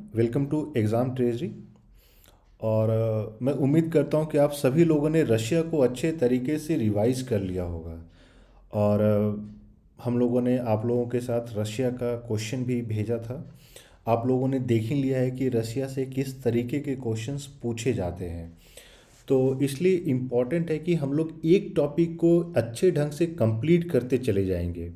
Welcome to exam treasury. और मैं उम्मीद करता हूँ कि आप सभी लोगों ने रशिया को अच्छे तरीके से रिवाइज कर लिया होगा। और हम लोगों ने आप लोगों के साथ रशिया का क्वेश्चन भी भेजा था। आप लोगों ने देख ही लिया है कि रशिया से किस तरीके के क्वेश्चंस पूछे जाते हैं। तो इसलिए इम्पॉर्टेंट है कि हम लोग एक टॉपिक को अच्छे ढंग से कंप्लीट करते चले जाएंगे।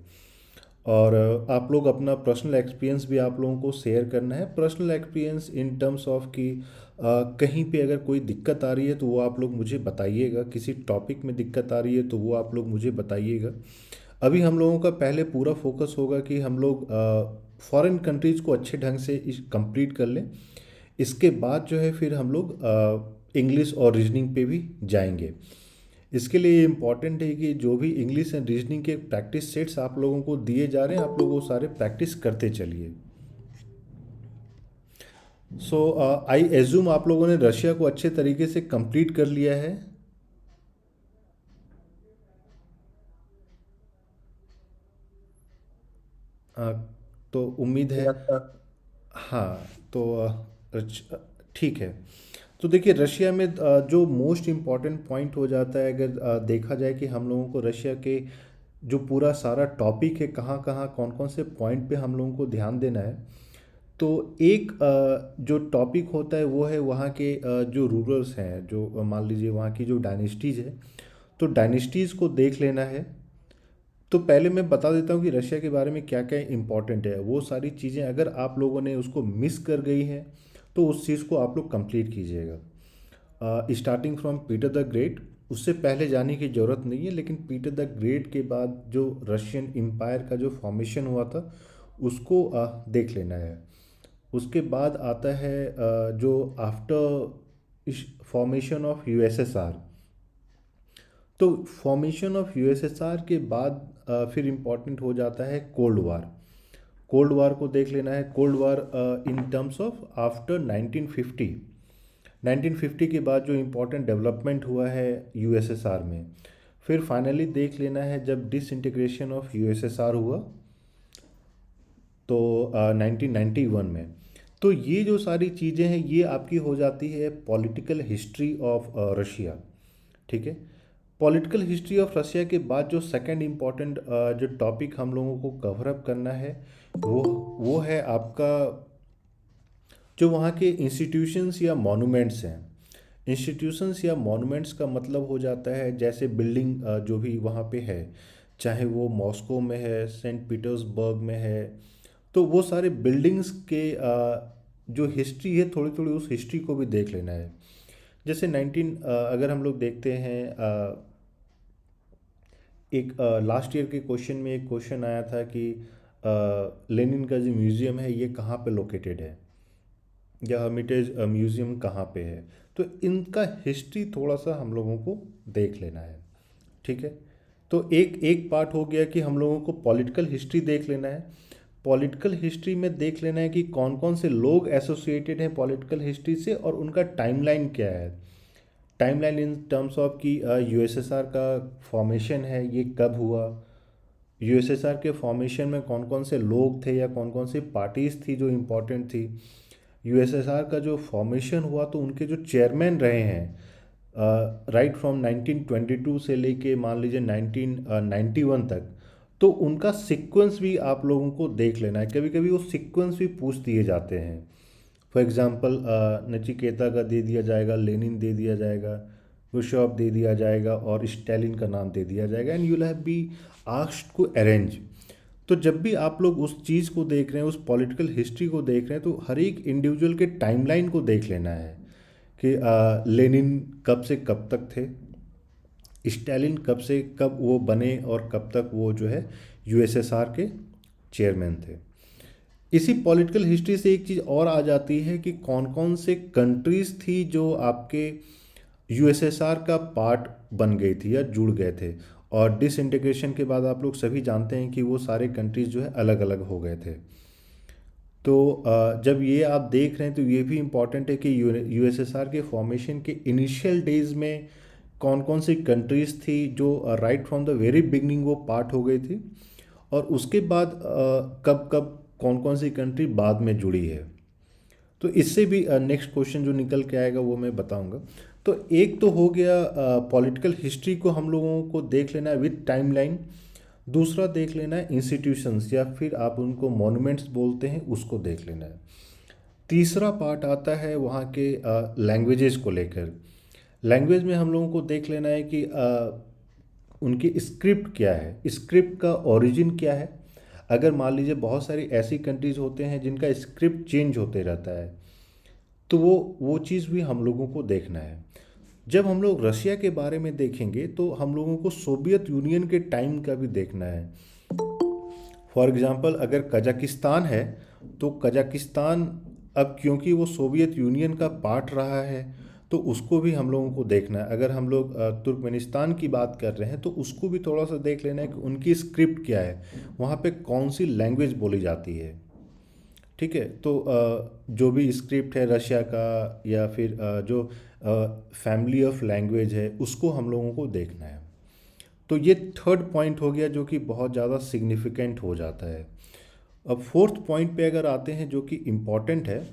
और आप लोग अपना पर्सनल एक्सपीरियंस भी आप लोगों को शेयर करना है। Personal experience in terms of कि कहीं पे अगर कोई दिक्कत आ रही है तो वो आप लोग मुझे बताइएगा, किसी टॉपिक में दिक्कत आ रही है तो वो आप लोग मुझे बताइएगा। अभी हम लोगों का पहले पूरा फोकस होगा कि हम लोग फॉरेन कंट्रीज़ को अच्छे ढंग से इस कंप्लीट कर लें। इसके बाद जो है फिर हम लोग इंग्लिश और रीजनिंग पे भी जाएंगे। इसके लिए ये इम्पॉर्टेंट है कि जो भी इंग्लिश एंड रीजनिंग के प्रैक्टिस सेट्स आप लोगों को दिए जा रहे हैं, आप लोग वो सारे प्रैक्टिस करते चलिए। सो आई एज्यूम आप लोगों ने रशिया को अच्छे तरीके से कंप्लीट कर लिया है। अ, तो उम्मीद है। Yes sir. हाँ। तो ठीक है। तो देखिए रशिया में जो मोस्ट इम्पॉर्टेंट पॉइंट हो जाता है, अगर देखा जाए कि हम लोगों को रशिया के जो पूरा सारा टॉपिक है, कहाँ कहाँ कौन कौन से पॉइंट पे हम लोगों को ध्यान देना है। तो एक जो टॉपिक होता है वो है वहाँ के जो रूलर्स हैं, जो मान लीजिए वहाँ की जो डायनेस्टीज़ है, तो डायनेस्टीज़ को देख लेना है। तो पहले मैं बता देता हूँ कि रशिया के बारे में क्या क्या इंपॉर्टेंट है। वो सारी चीज़ें अगर आप लोगों ने उसको मिस कर गई हैं तो उस चीज़ को आप लोग कंप्लीट कीजिएगा। Starting from Peter the great, उससे पहले जाने की ज़रूरत नहीं है, लेकिन पीटर द ग्रेट के बाद जो रशियन एम्पायर का जो फॉर्मेशन हुआ था उसको देख लेना है। उसके बाद आता है जो आफ्टर फॉर्मेशन ऑफ यूएसएसआर। तो फॉर्मेशन ऑफ यूएसएसआर के बाद फिर इम्पोर्टेंट हो जाता है कोल्ड वार। कोल्ड वार को देख लेना है। Cold war in terms of after 1950। 1950 के बाद जो इम्पोर्टेंट डेवलपमेंट हुआ है यूएसएसआर में। फिर फाइनली देख लेना है जब डिसइंटीग्रेशन ऑफ यूएसएसआर हुआ, तो 1991 में। तो ये जो सारी चीज़ें हैं ये आपकी हो जाती है पॉलिटिकल हिस्ट्री ऑफ रशिया। ठीक है। पॉलिटिकल हिस्ट्री ऑफ रशिया के बाद जो सेकंड इम्पॉर्टेंट जो टॉपिक हम लोगों को कवर अप करना है वो वो है आपका जो वहाँ के इंस्टीट्यूशंस या मॉन्यूमेंट्स हैं। इंस्टीट्यूशंस या मॉन्यूमेंट्स का मतलब हो जाता है जैसे बिल्डिंग जो भी वहाँ पे है, चाहे वो मॉस्को में है, सेंट पीटर्सबर्ग में है। तो वो सारे बिल्डिंग्स के जो हिस्ट्री है, थोड़ी थोड़ी उस हिस्ट्री को भी देख लेना है। जैसे 19 अगर हम लोग देखते हैं, एक लास्ट ईयर के क्वेश्चन में एक क्वेश्चन आया था कि लेनिन का जो म्यूज़ियम है ये कहाँ पे लोकेटेड है, या हर्मिटेज म्यूज़ियम कहाँ पे है। तो इनका हिस्ट्री थोड़ा सा हम लोगों को देख लेना है। ठीक है। तो एक एक पार्ट हो गया कि हम लोगों को पॉलिटिकल हिस्ट्री देख लेना है। पॉलिटिकल हिस्ट्री में देख लेना है कि कौन कौन से लोग एसोसिएटेड हैं पॉलिटिकल हिस्ट्री से और उनका टाइमलाइन क्या है। टाइमलाइन इन टर्म्स ऑफ कि यूएसएसआर का फॉर्मेशन है ये कब हुआ, यूएसएसआर के फॉर्मेशन में कौन कौन से लोग थे या कौन कौन सी पार्टीज थी जो इम्पोर्टेंट थी। यूएसएसआर का जो फॉर्मेशन हुआ तो उनके जो चेयरमैन रहे हैं राइट फ्रॉम 1922 से लेके मान लीजिए 1991 तक, तो उनका सीक्वेंस भी आप लोगों को देख लेना है। कभी कभी वो सीक्वेंस भी पूछ दिए जाते हैं। फॉर एग्जांपल नचिकेता का दे दिया जाएगा, लेनिन दे दिया जाएगा, खुश्चोव दे दिया जाएगा और स्टालिन का नाम दे दिया जाएगा, and you will have be asked to arrange. तो जब भी आप लोग उस चीज़ को देख रहे हैं, उस पॉलिटिकल हिस्ट्री को देख रहे हैं, तो हर एक इंडिविजुअल के टाइमलाइन को देख लेना है कि लेनिन कब से कब तक थे, स्टालिन कब से कब वो बने और कब तक वो जो है यूएसएसआर के चेयरमैन थे। इसी पॉलिटिकल हिस्ट्री से एक चीज़ और आ जाती है कि कौन कौन से कंट्रीज़ थी जो आपके यूएसएसआर का पार्ट बन गई थी या जुड़ गए थे। और डिसइंटीग्रेशन के बाद आप लोग सभी जानते हैं कि वो सारे कंट्रीज़ जो है अलग अलग हो गए थे। तो जब ये आप देख रहे हैं तो ये भी इम्पॉर्टेंट है कि यूएसएसआर के फॉर्मेशन के इनिशियल डेज में कौन कौन सी कंट्रीज़ थी जो right from the very beginning वो पार्ट हो गई थी, और उसके बाद कब कब कौन कौन सी कंट्री बाद में जुड़ी है। तो इससे भी नेक्स्ट क्वेश्चन जो निकल के आएगा वो मैं बताऊंगा। तो एक तो हो गया पॉलिटिकल हिस्ट्री को हम लोगों को देख लेना है विथ टाइमलाइन। दूसरा देख लेना है इंस्टीट्यूशंस या फिर आप उनको मॉन्यूमेंट्स बोलते हैं, उसको देख लेना है। तीसरा पार्ट आता है वहाँ के लैंग्वेजेस को लेकर। लैंग्वेज में हम लोगों को देख लेना है कि उनकी स्क्रिप्ट क्या है, स्क्रिप्ट का ओरिजिन क्या है। अगर मान लीजिए बहुत सारी ऐसी कंट्रीज होते हैं जिनका स्क्रिप्ट चेंज होते रहता है, तो वो चीज़ भी हम लोगों को देखना है। जब हम लोग रशिया के बारे में देखेंगे तो हम लोगों को सोवियत यूनियन के टाइम का भी देखना है। फॉर एग्जांपल अगर कजाकिस्तान है, तो कजाकिस्तान अब क्योंकि वो सोवियत यूनियन का पार्ट रहा है, तो उसको भी हम लोगों को देखना है। अगर हम लोग तुर्कमेनिस्तान की बात कर रहे हैं तो उसको भी थोड़ा सा देख लेना है कि उनकी स्क्रिप्ट क्या है, वहाँ पे कौन सी लैंग्वेज बोली जाती है। ठीक है, तो जो भी स्क्रिप्ट है रशिया का या फिर जो फैमिली ऑफ लैंग्वेज है, उसको हम लोगों को देखना है। तो ये थर्ड पॉइंट हो गया जो कि बहुत ज़्यादा सिग्निफिकेंट हो जाता है। अब फोर्थ पॉइंट पे अगर आते हैं जो कि इम्पॉर्टेंट है,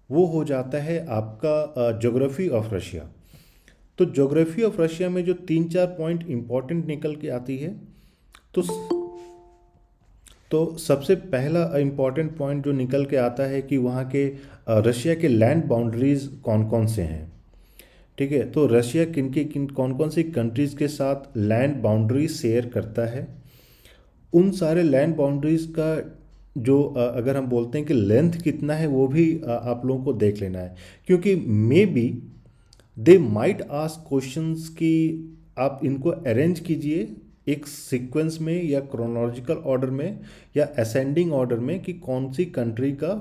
वो हो जाता है आपका ज्योग्राफी ऑफ रशिया। तो ज्योग्राफी ऑफ रशिया में जो तीन चार पॉइंट इम्पॉर्टेंट निकल के आती है, तो सबसे पहला इम्पॉर्टेंट पॉइंट जो निकल के आता है कि वहाँ के रशिया के लैंड बाउंड्रीज कौन कौन से हैं। ठीक है, तो रशिया किन कौन कौन सी कंट्रीज़ के साथ लैंड बाउंड्री शेयर करता है। उन सारे लैंड बाउंड्रीज़ का जो अगर हम बोलते हैं कि लेंथ कितना है, वो भी आप लोगों को देख लेना है। क्योंकि may be they might ask questions कि आप इनको अरेंज कीजिए एक सीक्वेंस में या क्रोनोलॉजिकल ऑर्डर में या असेंडिंग ऑर्डर में कि कौन सी कंट्री का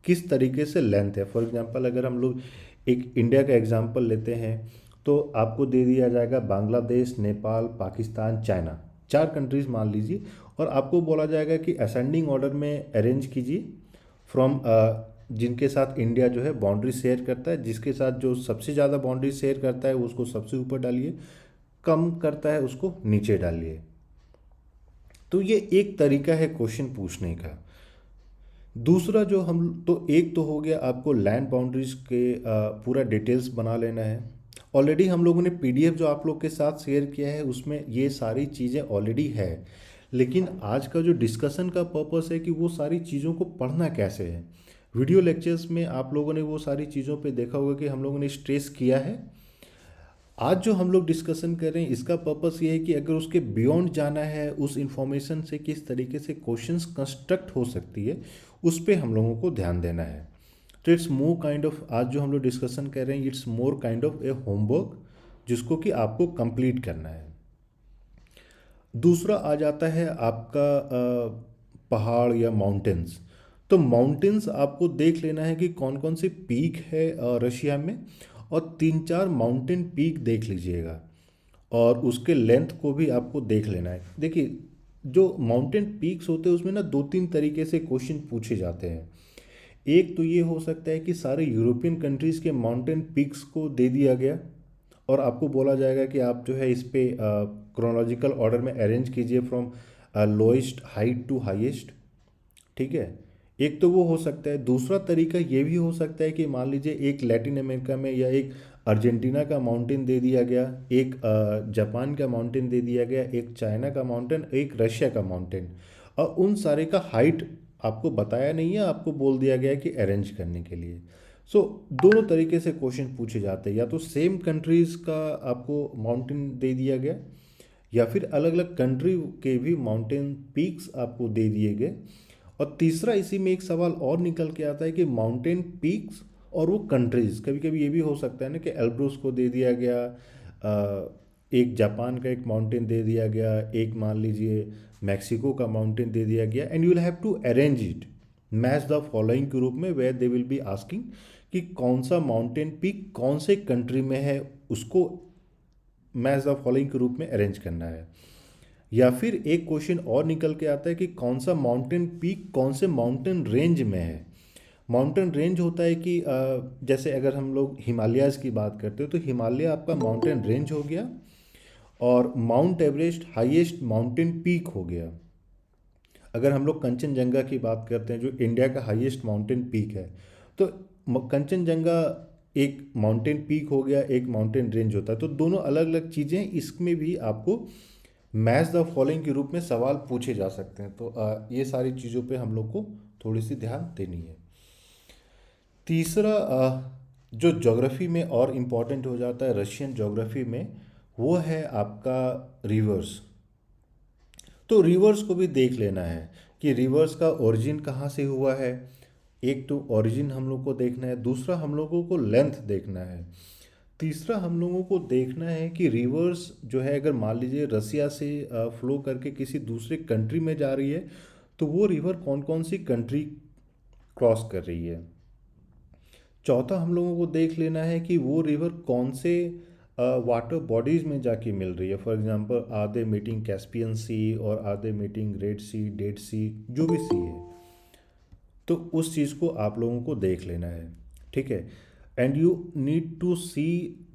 किस तरीके से लेंथ है। फॉर एग्जांपल अगर हम लोग एक इंडिया का एग्जांपल लेते हैं, तो आपको दे दिया जाएगा बांग्लादेश, नेपाल, पाकिस्तान, चाइना, चार कंट्रीज मान लीजिए, और आपको बोला जाएगा कि असेंडिंग ऑर्डर में अरेंज कीजिए फ्रॉम जिनके साथ इंडिया जो है बाउंड्री शेयर करता है, जिसके साथ जो सबसे ज़्यादा बाउंड्री शेयर करता है उसको सबसे ऊपर डालिए, कम करता है उसको नीचे डालिए। तो ये एक तरीका है क्वेश्चन पूछने का। दूसरा जो हम तो एक तो हो गया आपको लैंड बाउंड्रीज के पूरा डिटेल्स बना लेना है। ऑलरेडी हम लोगों ने पीडीएफ जो आप लोग के साथ शेयर किया है उसमें ये सारी चीज़ें ऑलरेडी है, लेकिन आज का जो डिस्कशन का पर्पस है कि वो सारी चीज़ों को पढ़ना कैसे है। वीडियो लेक्चर्स में आप लोगों ने वो सारी चीज़ों पे देखा होगा कि हम लोगों ने स्ट्रेस किया है। आज जो हम लोग डिस्कशन कर रहे हैं इसका पर्पस ये है कि अगर उसके बियॉन्ड जाना है, उस इंफॉर्मेशन से किस तरीके से क्वेश्चंस कंस्ट्रक्ट हो सकती है, उस पे हम लोगों को ध्यान देना है। तो इट्स मोर काइंड ऑफ, आज जो हम लोग डिस्कशन कर रहे हैं it's more kind of A homework जिसको कि आपको कंप्लीट करना है। दूसरा आ जाता है आपका पहाड़ या माउंटेन्स। तो माउंटेन्स आपको देख लेना है कि कौन कौन से पीक है रशिया में, और तीन चार माउंटेन पीक देख लीजिएगा और उसके लेंथ को भी आपको देख लेना है। देखिए जो माउंटेन पीक्स होते हैं उसमें ना दो तीन तरीके से क्वेश्चन पूछे जाते हैं। एक तो ये हो सकता है कि सारे यूरोपियन कंट्रीज़ के माउंटेन पीक्स को दे दिया गया और आपको बोला जाएगा कि आप जो है इस पे क्रोनोलॉजिकल ऑर्डर में अरेंज कीजिए from lowest height to highest. ठीक है, एक तो वो हो सकता है। दूसरा तरीका ये भी हो सकता है कि मान लीजिए एक लैटिन अमेरिका में या एक अर्जेंटीना का माउंटेन दे दिया गया, एक जापान का माउंटेन दे दिया गया, एक चाइना का माउंटेन, एक रशिया का माउंटेन, और उन सारे का हाइट आपको बताया नहीं है, आपको बोल दिया गया कि अरेंज करने के लिए। सो दोनों तरीके से क्वेश्चन पूछे जाते हैं, या तो सेम कंट्रीज़ का आपको माउंटेन दे दिया गया या फिर अलग अलग कंट्री के भी माउंटेन पीक्स आपको दे दिए गए। और तीसरा इसी में एक सवाल और निकल के आता है कि माउंटेन पीक्स और वो कंट्रीज़, कभी कभी ये भी हो सकता है ना कि एल्ब्रूस को दे दिया गया, एक जापान का एक माउंटेन दे दिया गया, एक मान लीजिए मैक्सिको का माउंटेन दे दिया गया, and you will have to arrange it match the following के रूप में, where they will be asking कि कौन सा माउंटेन पीक कौन से कंट्री में है, उसको मैच द फॉलोइंग के रूप में अरेंज करना है। या फिर एक क्वेश्चन और निकल के आता है कि कौन सा माउंटेन पीक कौन से माउंटेन रेंज में है। माउंटेन रेंज होता है कि जैसे अगर हम लोग हिमालयाज़ की बात करते हो तो हिमालय आपका माउंटेन रेंज हो गया, और mount Everest highest mountain peak हो गया। अगर हम लोग कंचनजंगा की बात करते हैं जो इंडिया का हाईएस्ट माउंटेन पीक है, तो कंचनजंगा एक माउंटेन पीक हो गया, एक माउंटेन रेंज होता है, तो दोनों अलग अलग चीज़ें हैं। इसमें भी आपको मैच द फॉलोइंग के रूप में सवाल पूछे जा सकते हैं। तो ये सारी चीज़ों पे हम लोग को थोड़ी सी ध्यान देनी है। तीसरा जो ज्योग्राफी में और इम्पोर्टेंट हो जाता है रशियन ज्योग्राफी में, वो है आपका रिवर्स। तो रिवर्स को भी देख लेना है कि रिवर्स का ओरिजिन कहाँ से हुआ है। एक तो ओरिजिन हम लोग को देखना है, दूसरा हम लोगों को लेंथ देखना है, तीसरा हम लोगों को देखना है कि रिवर्स जो है अगर मान लीजिए रसिया से फ्लो करके किसी दूसरे कंट्री में जा रही है, तो वो रिवर कौन कौन सी कंट्री क्रॉस कर रही है। चौथा हम लोगों को देख लेना है कि वो रिवर कौन से वाटर बॉडीज़ में जाके मिल रही है। For example are they meeting Caspian Sea और are they meeting Red Sea, Dead Sea, जो भी सी है, तो उस चीज़ को आप लोगों को देख लेना है। ठीक है। एंड यू नीड टू सी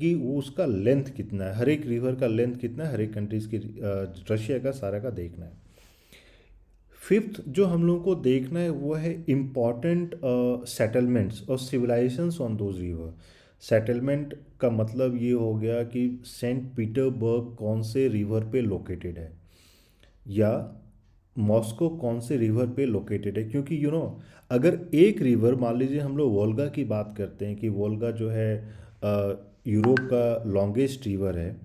कि वो उसका लेंथ कितना है, हर एक रिवर का लेंथ कितना है, हर एक कंट्रीज़ की रशिया का सारा का देखना है। फिफ्थ जो हम लोगों को देखना है वो है इम्पॉर्टेंट सेटलमेंट्स और civilisations on those river. Settlement का मतलब ये हो गया कि सेंट पीटरबर्ग कौन से रिवर पे लोकेटेड है, या मॉस्को कौन से रिवर पे लोकेटेड है। क्योंकि अगर एक रिवर, मान लीजिए हम लोग वोल्गा की बात करते हैं कि वोल्गा जो है यूरोप का लॉन्गेस्ट रिवर है,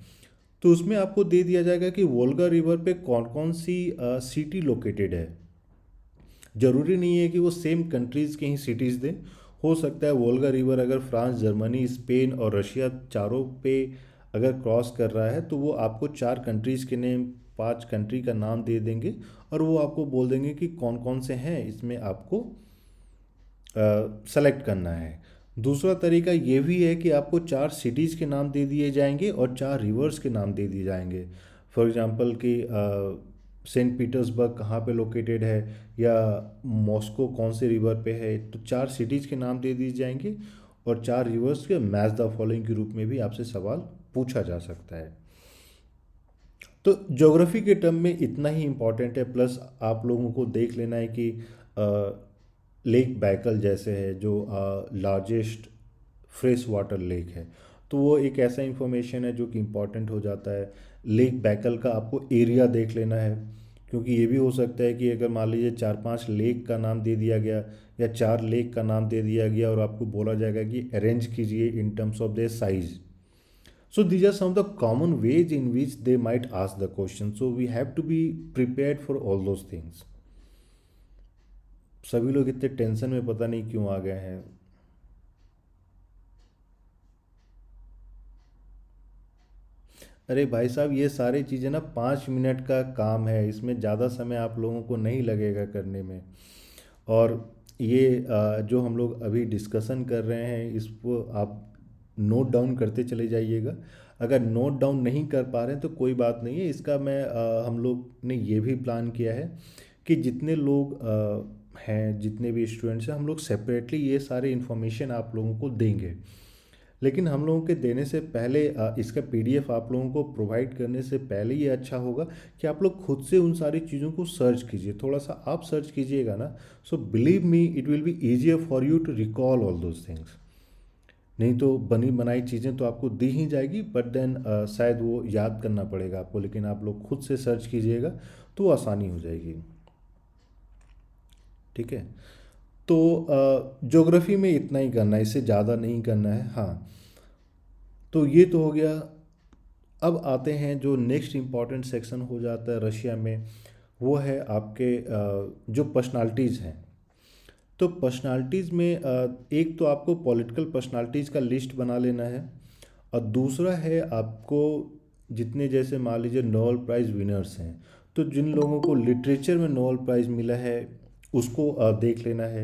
तो उसमें आपको दे दिया जाएगा कि वोल्गा रिवर पे कौन कौन सी सिटी लोकेटेड है। ज़रूरी नहीं है कि वो सेम कंट्रीज़ के ही सिटीज़ दें। हो सकता है वोल्गा रिवर अगर फ्रांस, जर्मनी, स्पेन और रशिया चारों पे अगर क्रॉस कर रहा है, तो वो आपको 4 कंट्रीज़ के नेम, 5 कंट्री का नाम दे देंगे, और वो आपको बोल देंगे कि कौन कौन से हैं, इसमें आपको सेलेक्ट करना है। दूसरा तरीका ये भी है कि आपको 4 सिटीज़ के नाम दे दिए जाएंगे और 4 रिवर्स के नाम दे दिए जाएंगे। फॉर एग्जांपल कि सेंट पीटर्सबर्ग कहाँ पे लोकेटेड है, या मॉस्को कौन से रिवर पे है, तो 4 सिटीज़ के नाम दे दिए जाएंगे, और 4 रिवर्स के मैच द फॉलोइंग के रूप में भी आपसे सवाल पूछा जा सकता है। तो ज्योग्राफी के टर्म में इतना ही इम्पोर्टेंट है। प्लस आप लोगों को देख लेना है कि लेक बैकल जैसे है जो लार्जेस्ट फ्रेश वाटर लेक है, तो वो एक ऐसा इंफॉर्मेशन है जो कि इम्पॉर्टेंट हो जाता है। लेक बैकल का आपको एरिया देख लेना है, क्योंकि ये भी हो सकता है कि अगर मान लीजिए 4-5 लेक का नाम दे दिया गया, या 4 लेक का नाम दे दिया गया, और आपको बोला जाएगा कि अरेंज कीजिए in terms of their size. So these are some of the common ways in which they might ask the question. So we have to be prepared for all those things. सभी लोग इतने tension में पता नहीं क्यों आ गए हैं। अरे भाई साहब, ये सारी चीज़ें ना 5 मिनट का काम है, इसमें ज़्यादा समय आप लोगों को नहीं लगेगा करने में। और ये जो हम लोग अभी डिस्कशन कर रहे हैं, इसको आप नोट डाउन करते चले जाइएगा। अगर नोट डाउन नहीं कर पा रहे हैं तो कोई बात नहीं है, इसका हम लोग ने ये भी प्लान किया है कि जितने लोग हैं, जितने भी स्टूडेंट्स हैं, हम लोग सेपरेटली ये सारे इन्फॉर्मेशन आप लोगों को देंगे। लेकिन हम लोगों के देने से पहले इसका पीडीएफ आप लोगों को प्रोवाइड करने से पहले ये अच्छा होगा कि आप लोग खुद से उन सारी चीज़ों को सर्च कीजिए। थोड़ा सा आप सर्च कीजिएगा ना, so believe me it will be easier for you to recall all those things. नहीं तो बनी बनाई चीज़ें तो आपको दी ही जाएगी, बट देन शायद वो याद करना पड़ेगा आपको। लेकिन आप लोग खुद से सर्च कीजिएगा तो आसानी हो जाएगी। ठीक है। तो ज्योग्राफी में इतना ही करना है, इससे ज़्यादा नहीं करना है। हाँ, तो ये तो हो गया। अब आते हैं जो नेक्स्ट इम्पॉर्टेंट सेक्शन हो जाता है रशिया में, वो है आपके जो पर्सनालिटीज़ हैं। तो पर्सनालिटीज़ में एक तो आपको पॉलिटिकल पर्सनालिटीज़ का लिस्ट बना लेना है, और दूसरा है आपको जितने, जैसे मान लीजिए नोबेल प्राइज़ विनर्स हैं, तो जिन लोगों को लिटरेचर में नोबेल प्राइज़ मिला है उसको देख लेना है।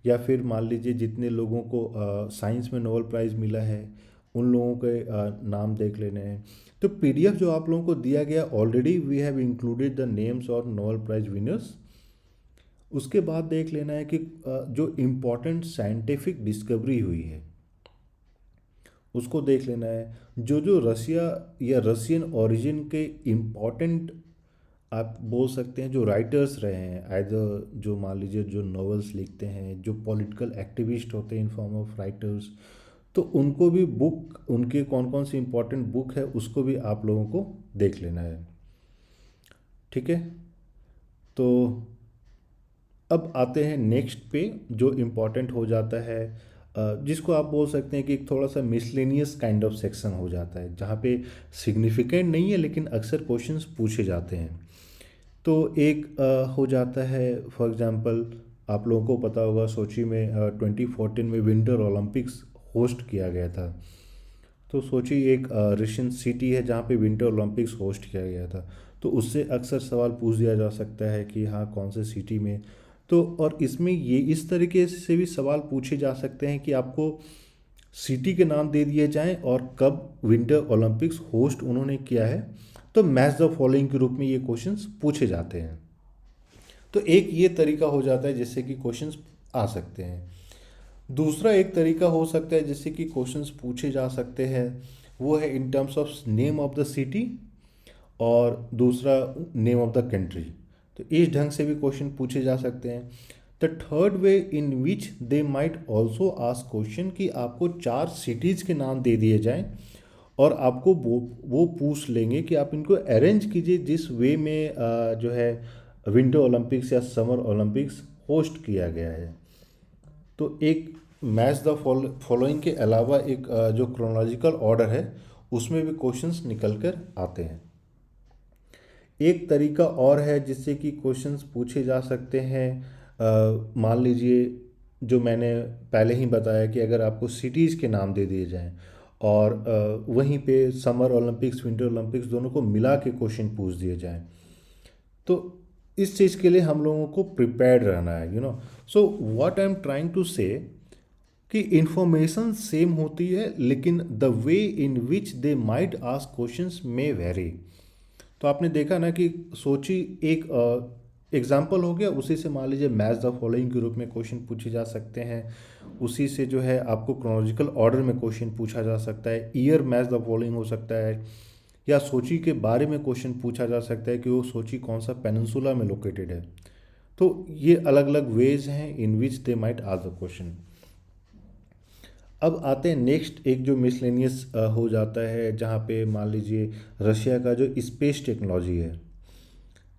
या फिर मान लीजिए जितने लोगों को साइंस में नोबेल प्राइज़ मिला है, उन लोगों के नाम देख लेने हैं। तो पीडीएफ जो आप लोगों को दिया गया, already we have included the names और नोबेल प्राइज़ विनर्स। उसके बाद देख लेना है कि जो इम्पोर्टेंट साइंटिफिक डिस्कवरी हुई है उसको देख लेना है। जो जो रसिया या रशियन ओरिजिन के इम्पोर्टेंट आप बोल सकते हैं जो राइटर्स रहे हैं, आइदर जो मान लीजिए जो नॉवेल्स लिखते हैं, जो पॉलिटिकल एक्टिविस्ट होते हैं इन फॉर्म ऑफ राइटर्स, तो उनको भी बुक, उनके कौन कौन सी इंपॉर्टेंट बुक है उसको भी आप लोगों को देख लेना है। ठीक है। तो अब आते हैं नेक्स्ट पे, जो इम्पोर्टेंट हो जाता है, जिसको आप बोल सकते हैं कि एक थोड़ा सा मिसलेनियस काइंड ऑफ सेक्शन हो जाता है, जहाँ पे सिग्निफिकेंट नहीं है लेकिन अक्सर क्वेश्चंस पूछे जाते हैं। तो एक हो जाता है, फॉर एग्जांपल आप लोगों को पता होगा सोची में 2014 में विंटर ओलंपिक्स होस्ट किया गया था। तो सोची एक रशियन सिटी है जहाँ पे विंटर ओलंपिक्स होस्ट किया गया था। तो उससे अक्सर सवाल पूछ दिया जा सकता है कि हाँ कौन से सिटी में। तो और इसमें ये इस तरीके से भी सवाल पूछे जा सकते हैं कि आपको सिटी के नाम दे दिए जाएं और कब विंटर ओलंपिक्स होस्ट उन्होंने किया है। तो मैच द फॉलोइंग के रूप में ये क्वेश्चंस पूछे जाते हैं। तो एक ये तरीका हो जाता है जिससे कि क्वेश्चंस आ सकते हैं। दूसरा एक तरीका हो सकता है जिससे कि क्वेश्चंस पूछे जा सकते हैं, वो है in terms of name of the city, और दूसरा नेम ऑफ द कंट्री। तो इस ढंग से भी क्वेश्चन पूछे जा सकते हैं। The third way in which they might also ask question कि आपको 4 सिटीज़ के नाम दे दिए जाएं और आपको वो पूछ लेंगे कि आप इनको अरेंज कीजिए जिस वे में जो है विंटर ओलंपिक्स या समर ओलंपिक्स होस्ट किया गया है। तो एक मैच द फॉलोइंग के अलावा एक जो क्रोनोलॉजिकल ऑर्डर है उसमें भी क्वेश्चंस निकल कर आते हैं। एक तरीका और है जिससे कि क्वेश्चंस पूछे जा सकते हैं, मान लीजिए जो मैंने पहले ही बताया कि अगर आपको सिटीज़ के नाम दे दिए जाएं और वहीं पे समर ओलंपिक्स विंटर ओलंपिक्स दोनों को मिला के क्वेश्चन पूछ दिए जाएं, तो इस चीज़ के लिए हम लोगों को प्रिपेयर्ड रहना है, so what I am trying to say कि इंफॉर्मेशन सेम होती है लेकिन the way in which they might ask questions may vary. तो आपने देखा ना कि सोची एक एग्जाम्पल हो गया, उसी से मान लीजिए मैच द फॉलोइंग के रूप में क्वेश्चन पूछे जा सकते हैं। उसी से जो है आपको क्रोनोलॉजिकल ऑर्डर में क्वेश्चन पूछा जा सकता है, ईयर मैच द फॉलोइंग हो सकता है, या सोची के बारे में क्वेश्चन पूछा जा सकता है कि वो सोची कौन सा पेनिनसुला में लोकेटेड है। तो ये अलग अलग वेज हैं in which they might ask the question. अब आते हैं नेक्स्ट, एक जो मिसलेनियस हो जाता है जहाँ पे मान लीजिए रशिया का जो स्पेस टेक्नोलॉजी है।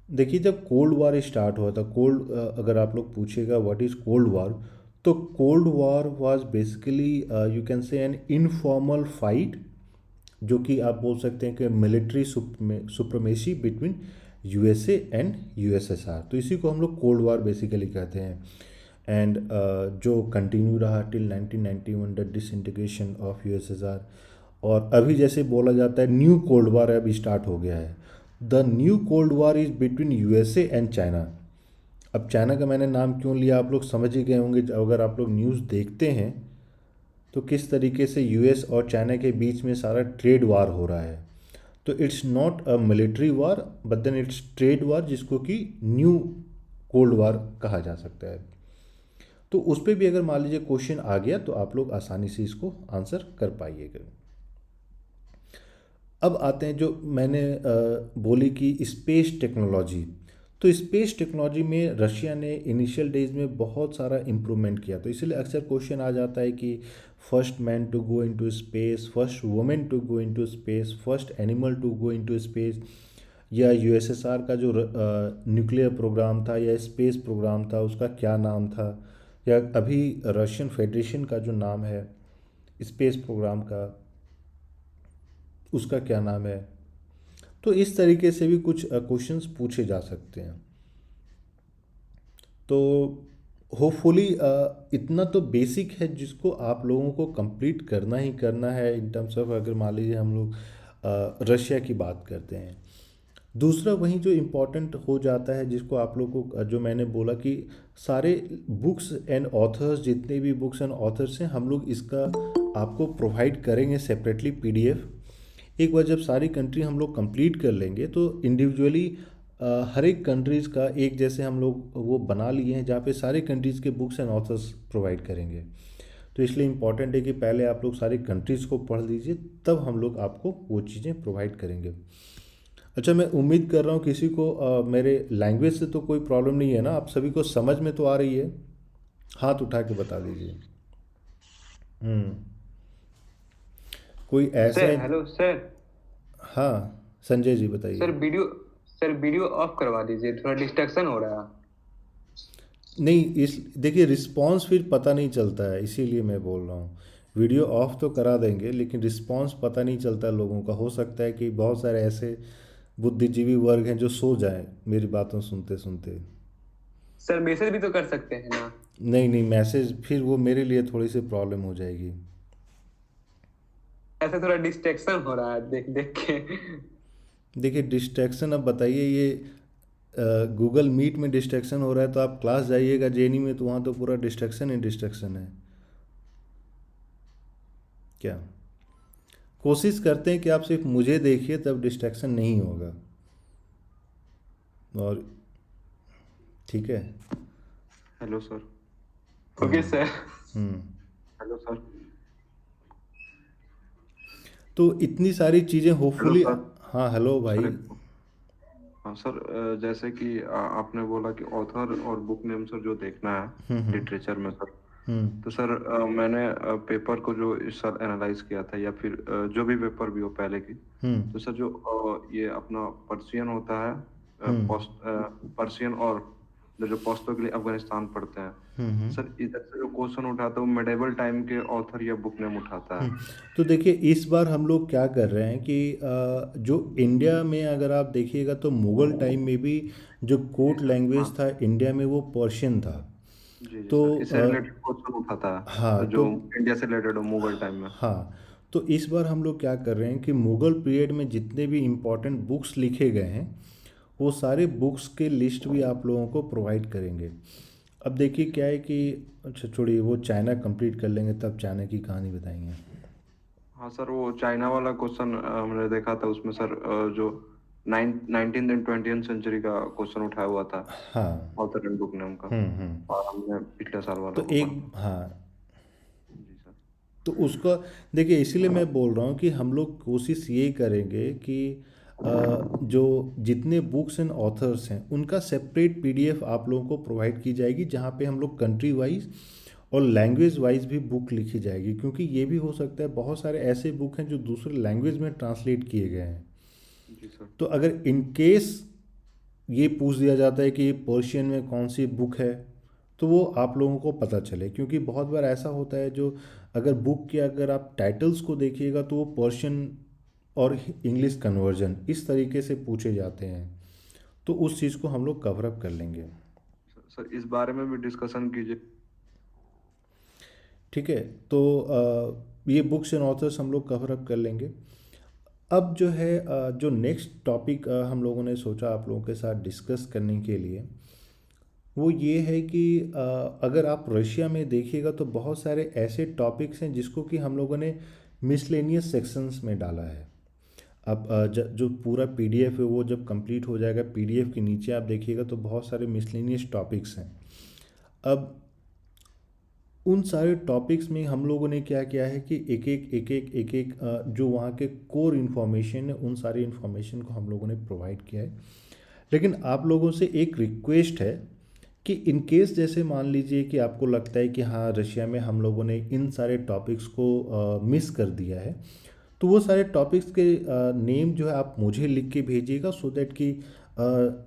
देखिए जब कोल्ड वॉर स्टार्ट हुआ था, अगर आप लोग पूछेगा व्हाट इज़ कोल्ड वॉर, तो cold war was basically you can say an informal fight, जो कि आप बोल सकते हैं कि military supremacy between USA and USSR. तो इसी को हम लोग कोल्ड वॉर बेसिकली कहते हैं। एंड जो कंटिन्यू रहा till 1991 the disintegration of USSR. और अभी जैसे बोला जाता है न्यू कोल्ड वॉर अभी स्टार्ट हो गया है। The new cold war is between USA and China. अब चाइना का मैंने नाम क्यों लिया आप लोग समझ ही गए होंगे, अगर आप लोग न्यूज़ देखते हैं तो किस तरीके से यूएस और चाइना के बीच में सारा ट्रेड वार हो रहा है। तो it's not a military war but then it's trade war, जिसको कि न्यू कोल्ड वार कहा जा सकता है। तो उस पर भी अगर मान लीजिए क्वेश्चन आ गया तो आप लोग आसानी से इसको आंसर कर पाइएगा। अब आते हैं जो मैंने बोली कि स्पेस टेक्नोलॉजी। तो स्पेस टेक्नोलॉजी में रशिया ने इनिशियल डेज में बहुत सारा इम्प्रूवमेंट किया, तो इसलिए अक्सर क्वेश्चन आ जाता है कि first man to go into space, first woman to go into space, first animal to go into space, या यूएसएसआर का जो न्यूक्लियर प्रोग्राम था या स्पेस प्रोग्राम था उसका क्या नाम था, या अभी रशियन फेडरेशन का जो नाम है स्पेस प्रोग्राम का उसका क्या नाम है। तो इस तरीके से भी कुछ क्वेश्चंस पूछे जा सकते हैं। तो होपफुली इतना तो बेसिक है जिसको आप लोगों को कंप्लीट करना ही करना है इन टर्म्स ऑफ, अगर मान लीजिए हम लोग रशिया की बात करते हैं। दूसरा वहीं जो इम्पोर्टेंट हो जाता है जिसको आप लोगों को, जो मैंने बोला कि सारे बुक्स एंड ऑथर्स, जितने भी बुक्स एंड ऑथर्स हैं हम लोग इसका आपको प्रोवाइड करेंगे सेपरेटली पीडीएफ। एक बार जब सारी कंट्री हम लोग कंप्लीट कर लेंगे तो इंडिविजुअली हर एक कंट्रीज़ का एक जैसे हम लोग वो बना लिए हैं जहाँ पे सारे कंट्रीज़ के बुक्स एंड ऑथर्स प्रोवाइड करेंगे। तो इसलिए इम्पॉर्टेंट है कि पहले आप लोग सारी कंट्रीज़ को पढ़ लीजिए, तब हम लोग आपको वो चीज़ें प्रोवाइड करेंगे। अच्छा, मैं उम्मीद कर रहा हूँ किसी को मेरे लैंग्वेज से तो कोई प्रॉब्लम नहीं है ना, आप सभी को समझ में तो आ रही है? हाथ उठा के बता दीजिए। हम्म। कोई ऐसा सर है? Hello sir. हाँ, संजय जी सर बताइए। वीडियो सर वीडियो ऑफ करवा दीजिए, थोड़ा डिस्ट्रक्शन हो रहा है। नहीं, इस देखिए रिस्पांस फिर पता नहीं चलता है, इसीलिए मैं बोल रहा हूँ। वीडियो ऑफ तो करा देंगे लेकिन रिस्पांस पता नहीं चलता लोगों का। हो सकता है कि बहुत सारे ऐसे बुद्धिजीवी वर्ग हैं जो सो जाएं मेरी बातों सुनते सुनते। सर मैसेज भी तो कर सकते हैं ना। नहीं नहीं, मैसेज फिर वो मेरे लिए थोड़ी सी प्रॉब्लम हो जाएगी। ऐसे थोड़ा डिस्ट्रैक्शन हो रहा है देख देख के। देखिए डिस्ट्रैक्शन, अब बताइए ये गूगल मीट में डिस्ट्रैक्शन हो रहा है तो आप क्लास जाइएगा जेनी में तो वहाँ तो पूरा डिस्ट्रैक्शन ही डिस्ट्रैक्शन है। क्या? कोशिश करते हैं कि आप सिर्फ मुझे देखिए तब डिस्ट्रैक्शन नहीं होगा। और ठीक है। Hello sir. Okay hmm. Sir. Hmm. Hello sir. तो इतनी सारी चीज़ें हेलो होपफुली। सर। हाँ हेलो सर भाई। एक हाँ सर, जैसे कि आपने बोला कि ऑथर और बुक नेम सर जो देखना है हम्म। लिटरेचर में सर। हम्म। तो सर मैंने पेपर को जो इस साल एनालाइज किया था, या फिर जो भी पेपर भी हो पहले की। हम्म। तो सर जो ये अपना पर्शियन होता है, हम्म। पर्शियन, और जो पश्तो के लिए अफगानिस्तान पढ़ते हैं। हम्म। सर इधर से जो क्वेश्चन उठाता है वो मेडिवल टाइम के ऑथर या बुक नेम उठाता हम्म। है। तो देखिए इस बार हम लोग क्या कर रहे हैं कि जो इंडिया में अगर आप देखिएगा तो मुग़ल टाइम में भी जो कोर्ट लैंग्वेज हाँ था इंडिया में वो पर्शियन था। जी जी तो सर, इससे रिलेटेड क्वेश्चन उठाता हाँ है तो जो इंडिया से रिलेटेड हो मुगल टाइम में। हाँ, तो इस बार हम लोग क्या कर रहे हैं कि मुग़ल पीरियड में जितने भी इम्पोर्टेंट बुक्स लिखे गए हैं वो सारे बुक्स के लिस्ट भी आप लोगों को प्रोवाइड करेंगे। अब देखिए जी क्या सर। है कि अच्छा छोड़िए, वो चाइना कंप्लीट कर लेंगे तब चाइना की कहानी बताएंगे। हाँ सर, वो चाइना वाला क्वेश्चन हमने देखा था उसमें सर, जो 19th एंड 20th सेंचुरी का क्वेश्चन उठाया हुआ था हाँ। ऑथर एंड बुक नेम का। हम्म। और हमने पिछले साल वाला तो वो एक पढ़ा था। हाँ, जी सर। तो उसका देखिए इसीलिए मैं बोल रहा हूँ कि हम लोग कोशिश ये करेंगे कि जो जितने बुक्स एंड ऑथर्स हैं उनका सेपरेट पीडीएफ आप लोगों को प्रोवाइड की जाएगी, जहाँ पे हम लोग कंट्री वाइज और लैंग्वेज वाइज भी बुक लिखी जाएगी, क्योंकि ये भी हो सकता है बहुत सारे ऐसे बुक हैं जो दूसरे लैंग्वेज में ट्रांसलेट किए गए हैं। जी सर। तो अगर इन केस ये पूछ दिया जाता है कि पर्शियन में कौन सी बुक है तो वो आप लोगों को पता चले, क्योंकि बहुत बार ऐसा होता है जो अगर बुक के अगर आप टाइटल्स को देखिएगा तो वो पर्शियन और इंग्लिश कन्वर्जन इस तरीके से पूछे जाते हैं। तो उस चीज़ को हम लोग कवर अप कर लेंगे। सर इस बारे में भी डिस्कशन कीजिए। ठीक है। तो ये बुक्स एंड ऑथर्स हम लोग कवर अप कर लेंगे। अब जो है जो नेक्स्ट टॉपिक हम लोगों ने सोचा आप लोगों के साथ डिस्कस करने के लिए वो ये है कि अगर आप रशिया में देखिएगा तो बहुत सारे ऐसे टॉपिक्स हैं जिसको कि हम लोगों ने मिसलेनियस सेक्शंस में डाला है। अब जो पूरा पीडीएफ है वो जब कंप्लीट हो जाएगा, पीडीएफ के नीचे आप देखिएगा तो बहुत सारे मिसलेनियस टॉपिक्स हैं। अब उन सारे टॉपिक्स में हम लोगों ने क्या किया है कि एक एक जो वहाँ के कोर इन्फॉर्मेशन है उन सारी इन्फॉर्मेशन को हम लोगों ने प्रोवाइड किया है। लेकिन आप लोगों से एक रिक्वेस्ट है कि इन केस जैसे मान लीजिए कि आपको लगता है कि हाँ रशिया में हम लोगों ने इन सारे टॉपिक्स को मिस कर दिया है, तो वो सारे टॉपिक्स के नेम जो है आप मुझे लिख के भेजिएगा, सो दैट कि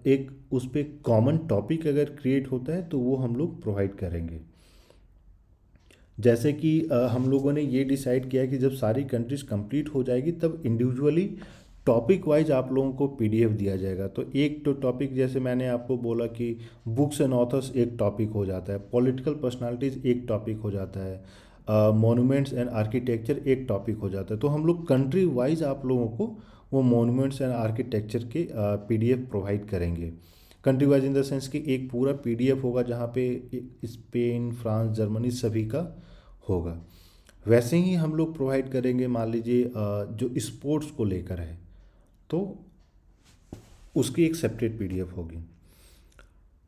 एक उस पर कॉमन टॉपिक अगर क्रिएट होता है तो वो हम लोग प्रोवाइड करेंगे। जैसे कि हम लोगों ने ये डिसाइड किया कि जब सारी कंट्रीज कंप्लीट हो जाएगी तब इंडिविजुअली टॉपिक वाइज आप लोगों को पीडीएफ दिया जाएगा। तो एक तो टॉपिक जैसे मैंने आपको बोला कि बुक्स एंड ऑथर्स एक टॉपिक हो जाता है, पॉलिटिकल पर्सनालिटीज़ एक टॉपिक हो जाता है, मॉन्यूमेंट्स एंड आर्किटेक्चर एक टॉपिक हो जाता है। तो हम लोग कंट्री वाइज आप लोगों को वो मॉन्यूमेंट्स एंड आर्किटेक्चर के पीडीएफ प्रोवाइड करेंगे। Country wise in the sense कि एक पूरा पीडीएफ होगा जहाँ पे स्पेन, फ्रांस, जर्मनी सभी का होगा। वैसे ही हम लोग प्रोवाइड करेंगे, मान लीजिए जो स्पोर्ट्स को लेकर है तो उसकी एक सेपरेट पीडीएफ होगी।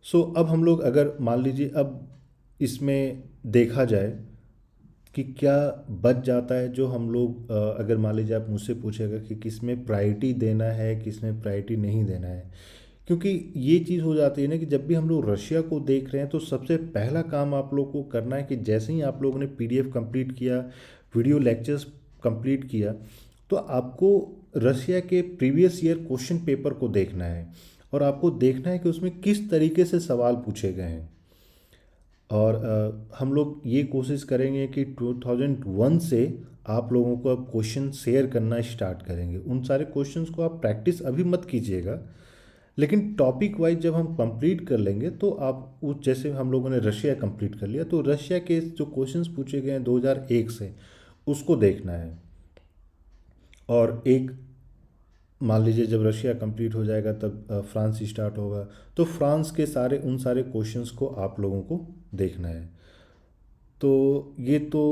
सो अब हम लोग अगर मान लीजिए अब इसमें देखा जाए कि क्या बच जाता है जो हम लोग अगर मान लीजिए आप मुझसे पूछेगा कि किस में प्रायोरिटी देना है, किस में प्रायोरिटी नहीं देना है। क्योंकि ये चीज़ हो जाती है ना कि जब भी हम लोग रशिया को देख रहे हैं तो सबसे पहला काम आप लोग को करना है कि जैसे ही आप लोगों ने पीडीएफ कंप्लीट किया, वीडियो लेक्चर्स कंप्लीट किया, तो आपको रशिया के प्रीवियस ईयर क्वेश्चन पेपर को देखना है और आपको देखना है कि उसमें किस तरीके से सवाल पूछे गए हैं। और हम लोग ये कोशिश करेंगे कि 2001 से आप लोगों को अब क्वेश्चन शेयर करना स्टार्ट करेंगे। उन सारे क्वेश्चंस को आप प्रैक्टिस अभी मत कीजिएगा, लेकिन टॉपिक वाइज जब हम कंप्लीट कर लेंगे तो आप उस, जैसे हम लोगों ने रशिया कंप्लीट कर लिया तो रशिया के जो क्वेश्चंस पूछे गए हैं 2001 से, उसको देखना है। और एक, मान लीजिए जब रशिया कंप्लीट हो जाएगा तब फ्रांस स्टार्ट होगा, तो फ्रांस के सारे उन सारे क्वेश्चंस को आप लोगों को देखना है। तो ये तो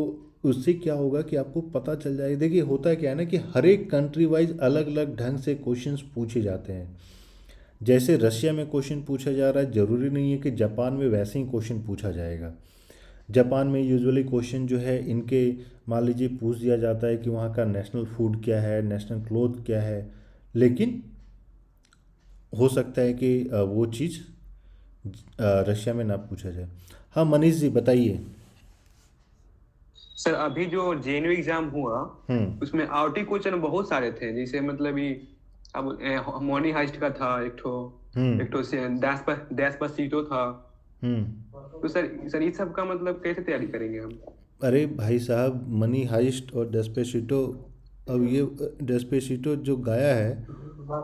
उससे क्या होगा कि आपको पता चल जाएगा। देखिए होता क्या है ना कि हर एक कंट्री वाइज अलग अलग ढंग से क्वेश्चंस पूछे जाते हैं। जैसे रशिया में क्वेश्चन पूछा जा रहा है, ज़रूरी नहीं है कि जापान में वैसे ही क्वेश्चन पूछा जाएगा। जापान में यूजुअली क्वेश्चन जो है इनके, मान लीजिए पूछ दिया जाता है कि वहाँ का नेशनल फूड क्या है, नेशनल क्लोथ क्या है, लेकिन हो सकता है कि वो चीज़ रशिया में ना पूछा जाए। हाँ मनीष जी बताइए। सर अभी जो जेएनयू एग्जाम हुआ हम्म। उसमें आउटी क्वेश्चन बहुत सारे थे, जैसे मतलब ये अब मनी हाइस्ट का था हम्म। एक ठो से डैश पर सीटो था। हम्म। तो सर ये सब का मतलब कैसे तैयारी करेंगे हम? अरे भाई साहब, मनी हाइस्ट और डेस्पेसिटो, अब ये डेस्पेसिटो जो गाया है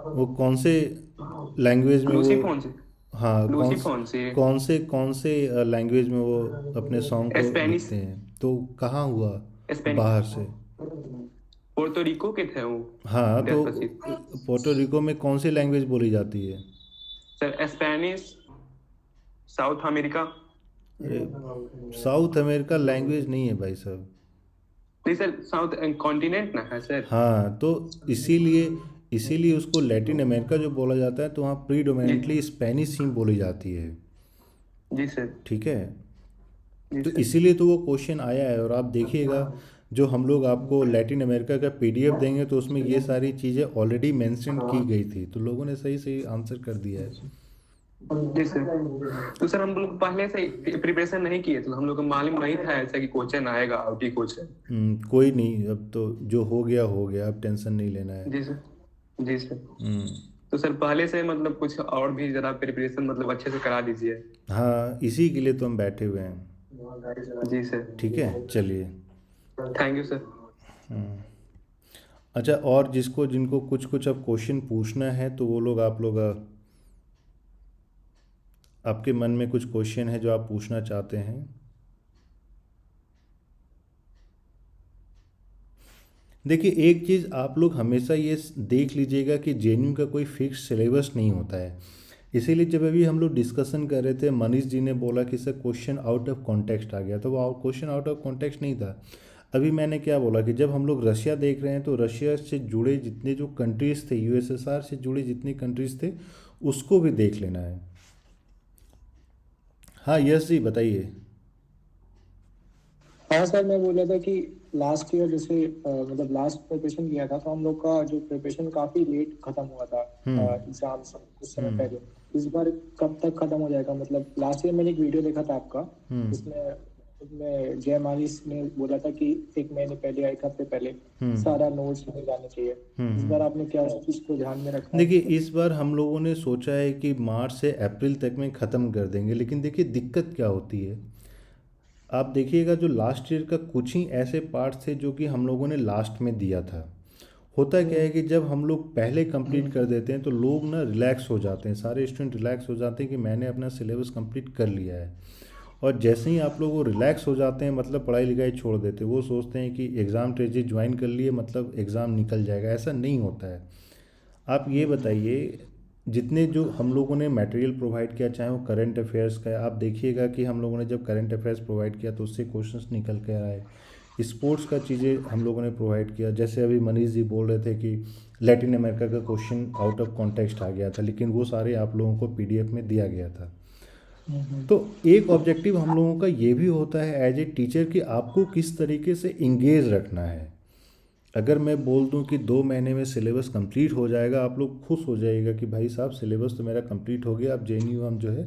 वो कौन से लैंग्वेज में वो, लूसी फोन से हाँ लूसी फोन से कौन से लैंग्वेज में वो अपने सॉन्ग को स्पेनिश लिखते हैं, तो कहाँ हुआ स्पेनिश बाहर से। पोर्टो रिको के थे वो। हाँ तो डेस्पासितो पोर्टो रिको में कौन सी लैंग्वेज बोली जाती है। Sir Spanish, south America. अरे साउथ अमेरिका लैंग्वेज नहीं है भाई साहब। नहीं सर, साउथ कॉन्टिनेंट ना है सर। हाँ तो इसीलिए इसीलिए उसको लैटिन अमेरिका जो बोला जाता है, तो वहाँ जी प्रीडोमिनेंटली स्पेनिश ही बोली जाती है। जी सर। ठीक है। जी तो सर। इसीलिए तो वो क्वेश्चन आया है। और आप देखिएगा जो हम लोग आपको लैटिन अमेरिका का पीडीएफ देंगे तो उसमें ये सारी चीज़ें ऑलरेडी मेंशन की गई थी, तो लोगों ने सही सही आंसर कर दिया है। जी सर। तो सर हम लोग पहले से प्रिपरेशन नहीं किए थे, हम लोग को मालूम नहीं था ऐसा कि क्वेश्चन आएगा, आउटी क्वेश्चन। कोई नहीं, अब तो जो हो गया, अब टेंशन नहीं लेना है। जी सर। जी सर। हम्म। तो सर पहले से मतलब कुछ और भी जरा प्रिपरेशन मतलब अच्छे से करा दीजिए। हाँ इसी के लिए तो हम बैठे हुए हैं। जी सर। ठीक है चलिए। Thank you sir. अच्छा, और जिसको जिनको कुछ कुछ अब क्वेश्चन पूछना है तो वो लोग, आप लोग आपके मन में कुछ क्वेश्चन है जो आप पूछना चाहते हैं। देखिए एक चीज़ आप लोग हमेशा ये देख लीजिएगा कि जेएनयू का कोई फिक्स सिलेबस नहीं होता है। इसीलिए जब अभी हम लोग डिस्कशन कर रहे थे, मनीष जी ने बोला कि sir question out of context आ गया, तो वो क्वेश्चन आउट ऑफ कॉन्टेक्स्ट नहीं था। अभी मैंने क्या बोला कि जब हम लोग रशिया देख रहे हैं तो रशिया से जुड़े जितने जो कंट्रीज़ थे, यूएसएसआर से जुड़े जितने कंट्रीज़ थे, उसको भी देख लेना है। हाँ यस जी बताइए। हाँ सर, मैं बोल रहा था कि लास्ट ईयर जैसे मतलब लास्ट प्रिपरेशन किया था तो हम लोग का जो प्रिपरेशन काफी लेट खत्म हुआ था हम्म। एग्जाम से कुछ समय हम्म। पहले। इस बार कब तक खत्म हो जाएगा? मतलब लास्ट ईयर मैंने एक वीडियो देखा था आपका, हम्म। जिसमें उसमें जय मालिस ने बोला था कि एक महीने पहले या एक हफ्ते पहले हम्म। सारा नोट्स मिल जाने चाहिए। इस बार आपने क्या इस चीज को ध्यान में रखा है? देखिए इस बार हम लोगों ने सोचा है कि मार्च से अप्रैल तक में ख़त्म कर देंगे, लेकिन देखिए दिक्कत क्या होती है। आप देखिएगा जो लास्ट ईयर का कुछ ही ऐसे पार्ट थे जो कि हम लोगों ने लास्ट में दिया था। होता क्या है कि जब हम लोग पहले कंप्लीट कर देते हैं तो लोग ना रिलैक्स हो जाते हैं, सारे स्टूडेंट रिलैक्स हो जाते हैं कि मैंने अपना सिलेबस कंप्लीट कर लिया है। और जैसे ही आप लोग वो रिलैक्स हो जाते हैं, मतलब पढ़ाई लिखाई छोड़ देते हैं, वो सोचते हैं कि एग्ज़ाम ट्रेजिस ज्वाइन कर लिए मतलब एग्ज़ाम निकल जाएगा। ऐसा नहीं होता है। आप ये बताइए, जितने जो हम लोगों ने मटेरियल प्रोवाइड किया, चाहे वो करंट अफेयर्स का है, आप देखिएगा कि हम लोगों ने जब करंट अफेयर्स प्रोवाइड किया तो उससे क्वेश्चंस निकल कर आए। स्पोर्ट्स का चीज़ें हम लोगों ने प्रोवाइड किया, जैसे अभी मनीष जी बोल रहे थे कि लैटिन अमेरिका का क्वेश्चन आउट ऑफ कॉन्टेक्स्ट आ गया था, लेकिन वो सारे आप लोगों को पीडीएफ में दिया गया था। तो एक ऑब्जेक्टिव हम लोगों का ये भी होता है एज ए टीचर कि आपको किस तरीके से इंगेज रखना है। अगर मैं बोल दूं कि 2 महीने में सिलेबस कंप्लीट हो जाएगा, आप लोग खुश हो जाइएगा कि भाई साहब सिलेबस तो मेरा कंप्लीट हो गया, अब जेएनयू हम जो है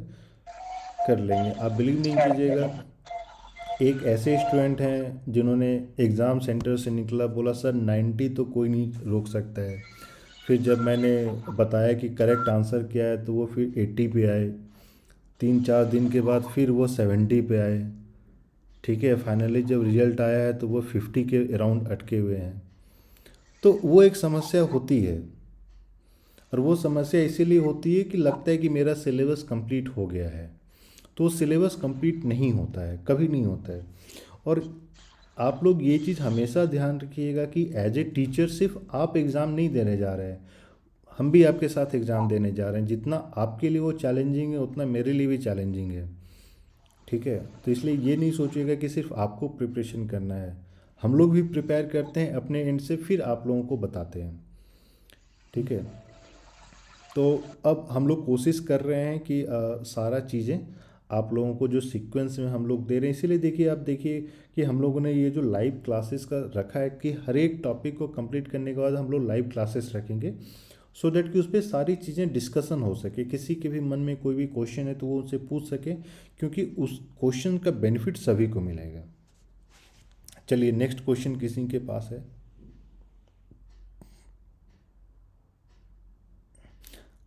कर लेंगे। आप बिलीव नहीं कीजिएगा, एक ऐसे स्टूडेंट हैं जिन्होंने एग्ज़ाम सेंटर से निकला, बोला सर 90 तो कोई नहीं रोक सकता है। फिर जब मैंने बताया कि करेक्ट आंसर क्या है तो वो फिर 80 पे आए। 3-4 दिन के बाद फिर वो 70 पे आए। ठीक है, फाइनली जब रिजल्ट आया है तो वो 50 के अराउंड अटके हुए हैं। तो वो एक समस्या होती है, और वो समस्या इसीलिए होती है कि लगता है कि मेरा सिलेबस कंप्लीट हो गया है, तो सिलेबस कंप्लीट नहीं होता है, कभी नहीं होता है। और आप लोग ये चीज़ हमेशा ध्यान रखिएगा कि एज ए टीचर सिर्फ आप एग्ज़ाम नहीं देने जा रहे हैं, हम भी आपके साथ एग्ज़ाम देने जा रहे हैं। जितना आपके लिए वो चैलेंजिंग है उतना मेरे लिए भी चैलेंजिंग है। ठीक है, तो इसलिए ये नहीं सोचिएगा कि सिर्फ आपको प्रिपरेशन करना है, हम लोग भी प्रिपेयर करते हैं अपने एंड से, फिर आप लोगों को बताते हैं। ठीक है, तो अब हम लोग कोशिश कर रहे हैं कि सारा चीज़ें आप लोगों को जो सीक्वेंस में हम लोग दे रहे हैं। इसीलिए देखिए, आप देखिए कि हम लोगों ने ये जो लाइव क्लासेस का रखा है कि हर एक टॉपिक को कंप्लीट करने के बाद हम लोग लाइव क्लासेस रखेंगे, सो दैट कि उस पर सारी चीज़ें डिस्कशन हो सके। किसी के भी मन में कोई भी क्वेश्चन है तो वो उनसे पूछ सके, क्योंकि उस क्वेश्चन का बेनिफिट सभी को मिलेगा। चलिए नेक्स्ट क्वेश्चन किसी के पास है?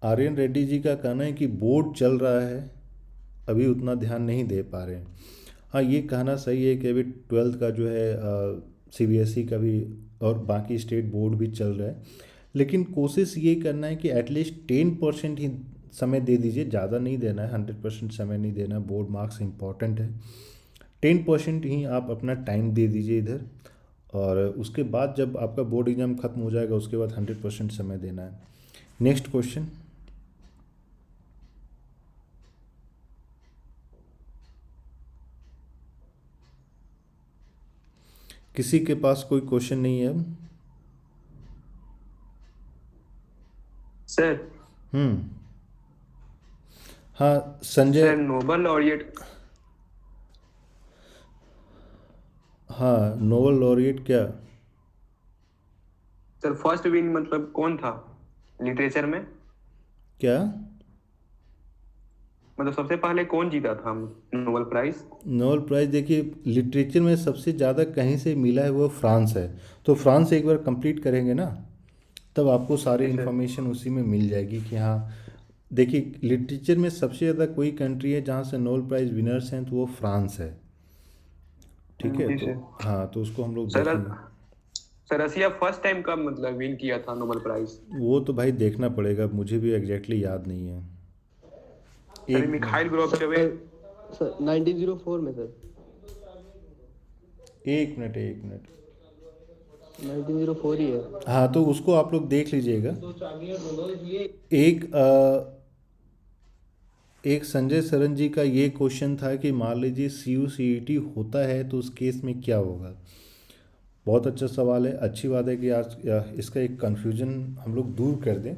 आर्यन रेड्डी जी का कहना है कि बोर्ड चल रहा है, अभी उतना ध्यान नहीं दे पा रहे हैं। हाँ, ये कहना सही है कि अभी 12th का जो है सीबीएसई का भी और बाकी स्टेट बोर्ड भी चल रहा है, लेकिन कोशिश ये करना है कि एटलीस्ट 10% ही समय दे दीजिए, ज़्यादा नहीं देना है, 100% समय नहीं देना। बोर्ड मार्क्स इंपॉर्टेंट है, 10% ही आप अपना टाइम दे दीजिए इधर, और उसके बाद जब आपका बोर्ड एग्ज़ाम ख़त्म हो जाएगा उसके बाद 100% समय देना है। Next question. किसी के पास कोई क्वेश्चन नहीं है अब? Sir hmm. हाँ संजय। Sir Nobel laureate. हाँ, नोबल लॉरिएट क्या? सर फर्स्ट विन मतलब कौन था लिटरेचर में? क्या? मतलब सबसे पहले कौन जीता था नोबेल प्राइज? नोबेल प्राइज़ देखिए, लिटरेचर में सबसे ज़्यादा कहीं से मिला है वो फ्रांस है, तो फ्रांस एक बार कंप्लीट करेंगे ना, तब आपको सारी जी सर। इन्फॉर्मेशन उसी में मिल जाएगी कि हाँ। देखिए, लिटरेचर में सबसे ज़्यादा कोई कंट्री है जहाँ से नोबेल प्राइज़ विनर्स हैं तो वो फ्रांस है। ठीक है, जी तो सर। हाँ, तो उसको हम लोग सर देखेंगे। सर रसिया फर्स्ट टाइम कब मतलब विन किया था नोबेल प्राइज? वो तो भाई देखना पड़ेगा, मुझे भी एग्जैक्टली याद नहीं है। सर एक मिखाइल गोर्बाचेव। सर 1904 में सर। एक मिनट, एक मिनट। 1904 ही है। हाँ, तो उसको आप लोग देख लीजिएगा। एक एक संजय सरन जी का ये क्वेश्चन था कि मान लीजिए CUCET होता है तो उस केस में क्या होगा। बहुत अच्छा सवाल है, अच्छी बात है कि आज इसका एक कन्फ्यूजन हम लोग दूर कर दें।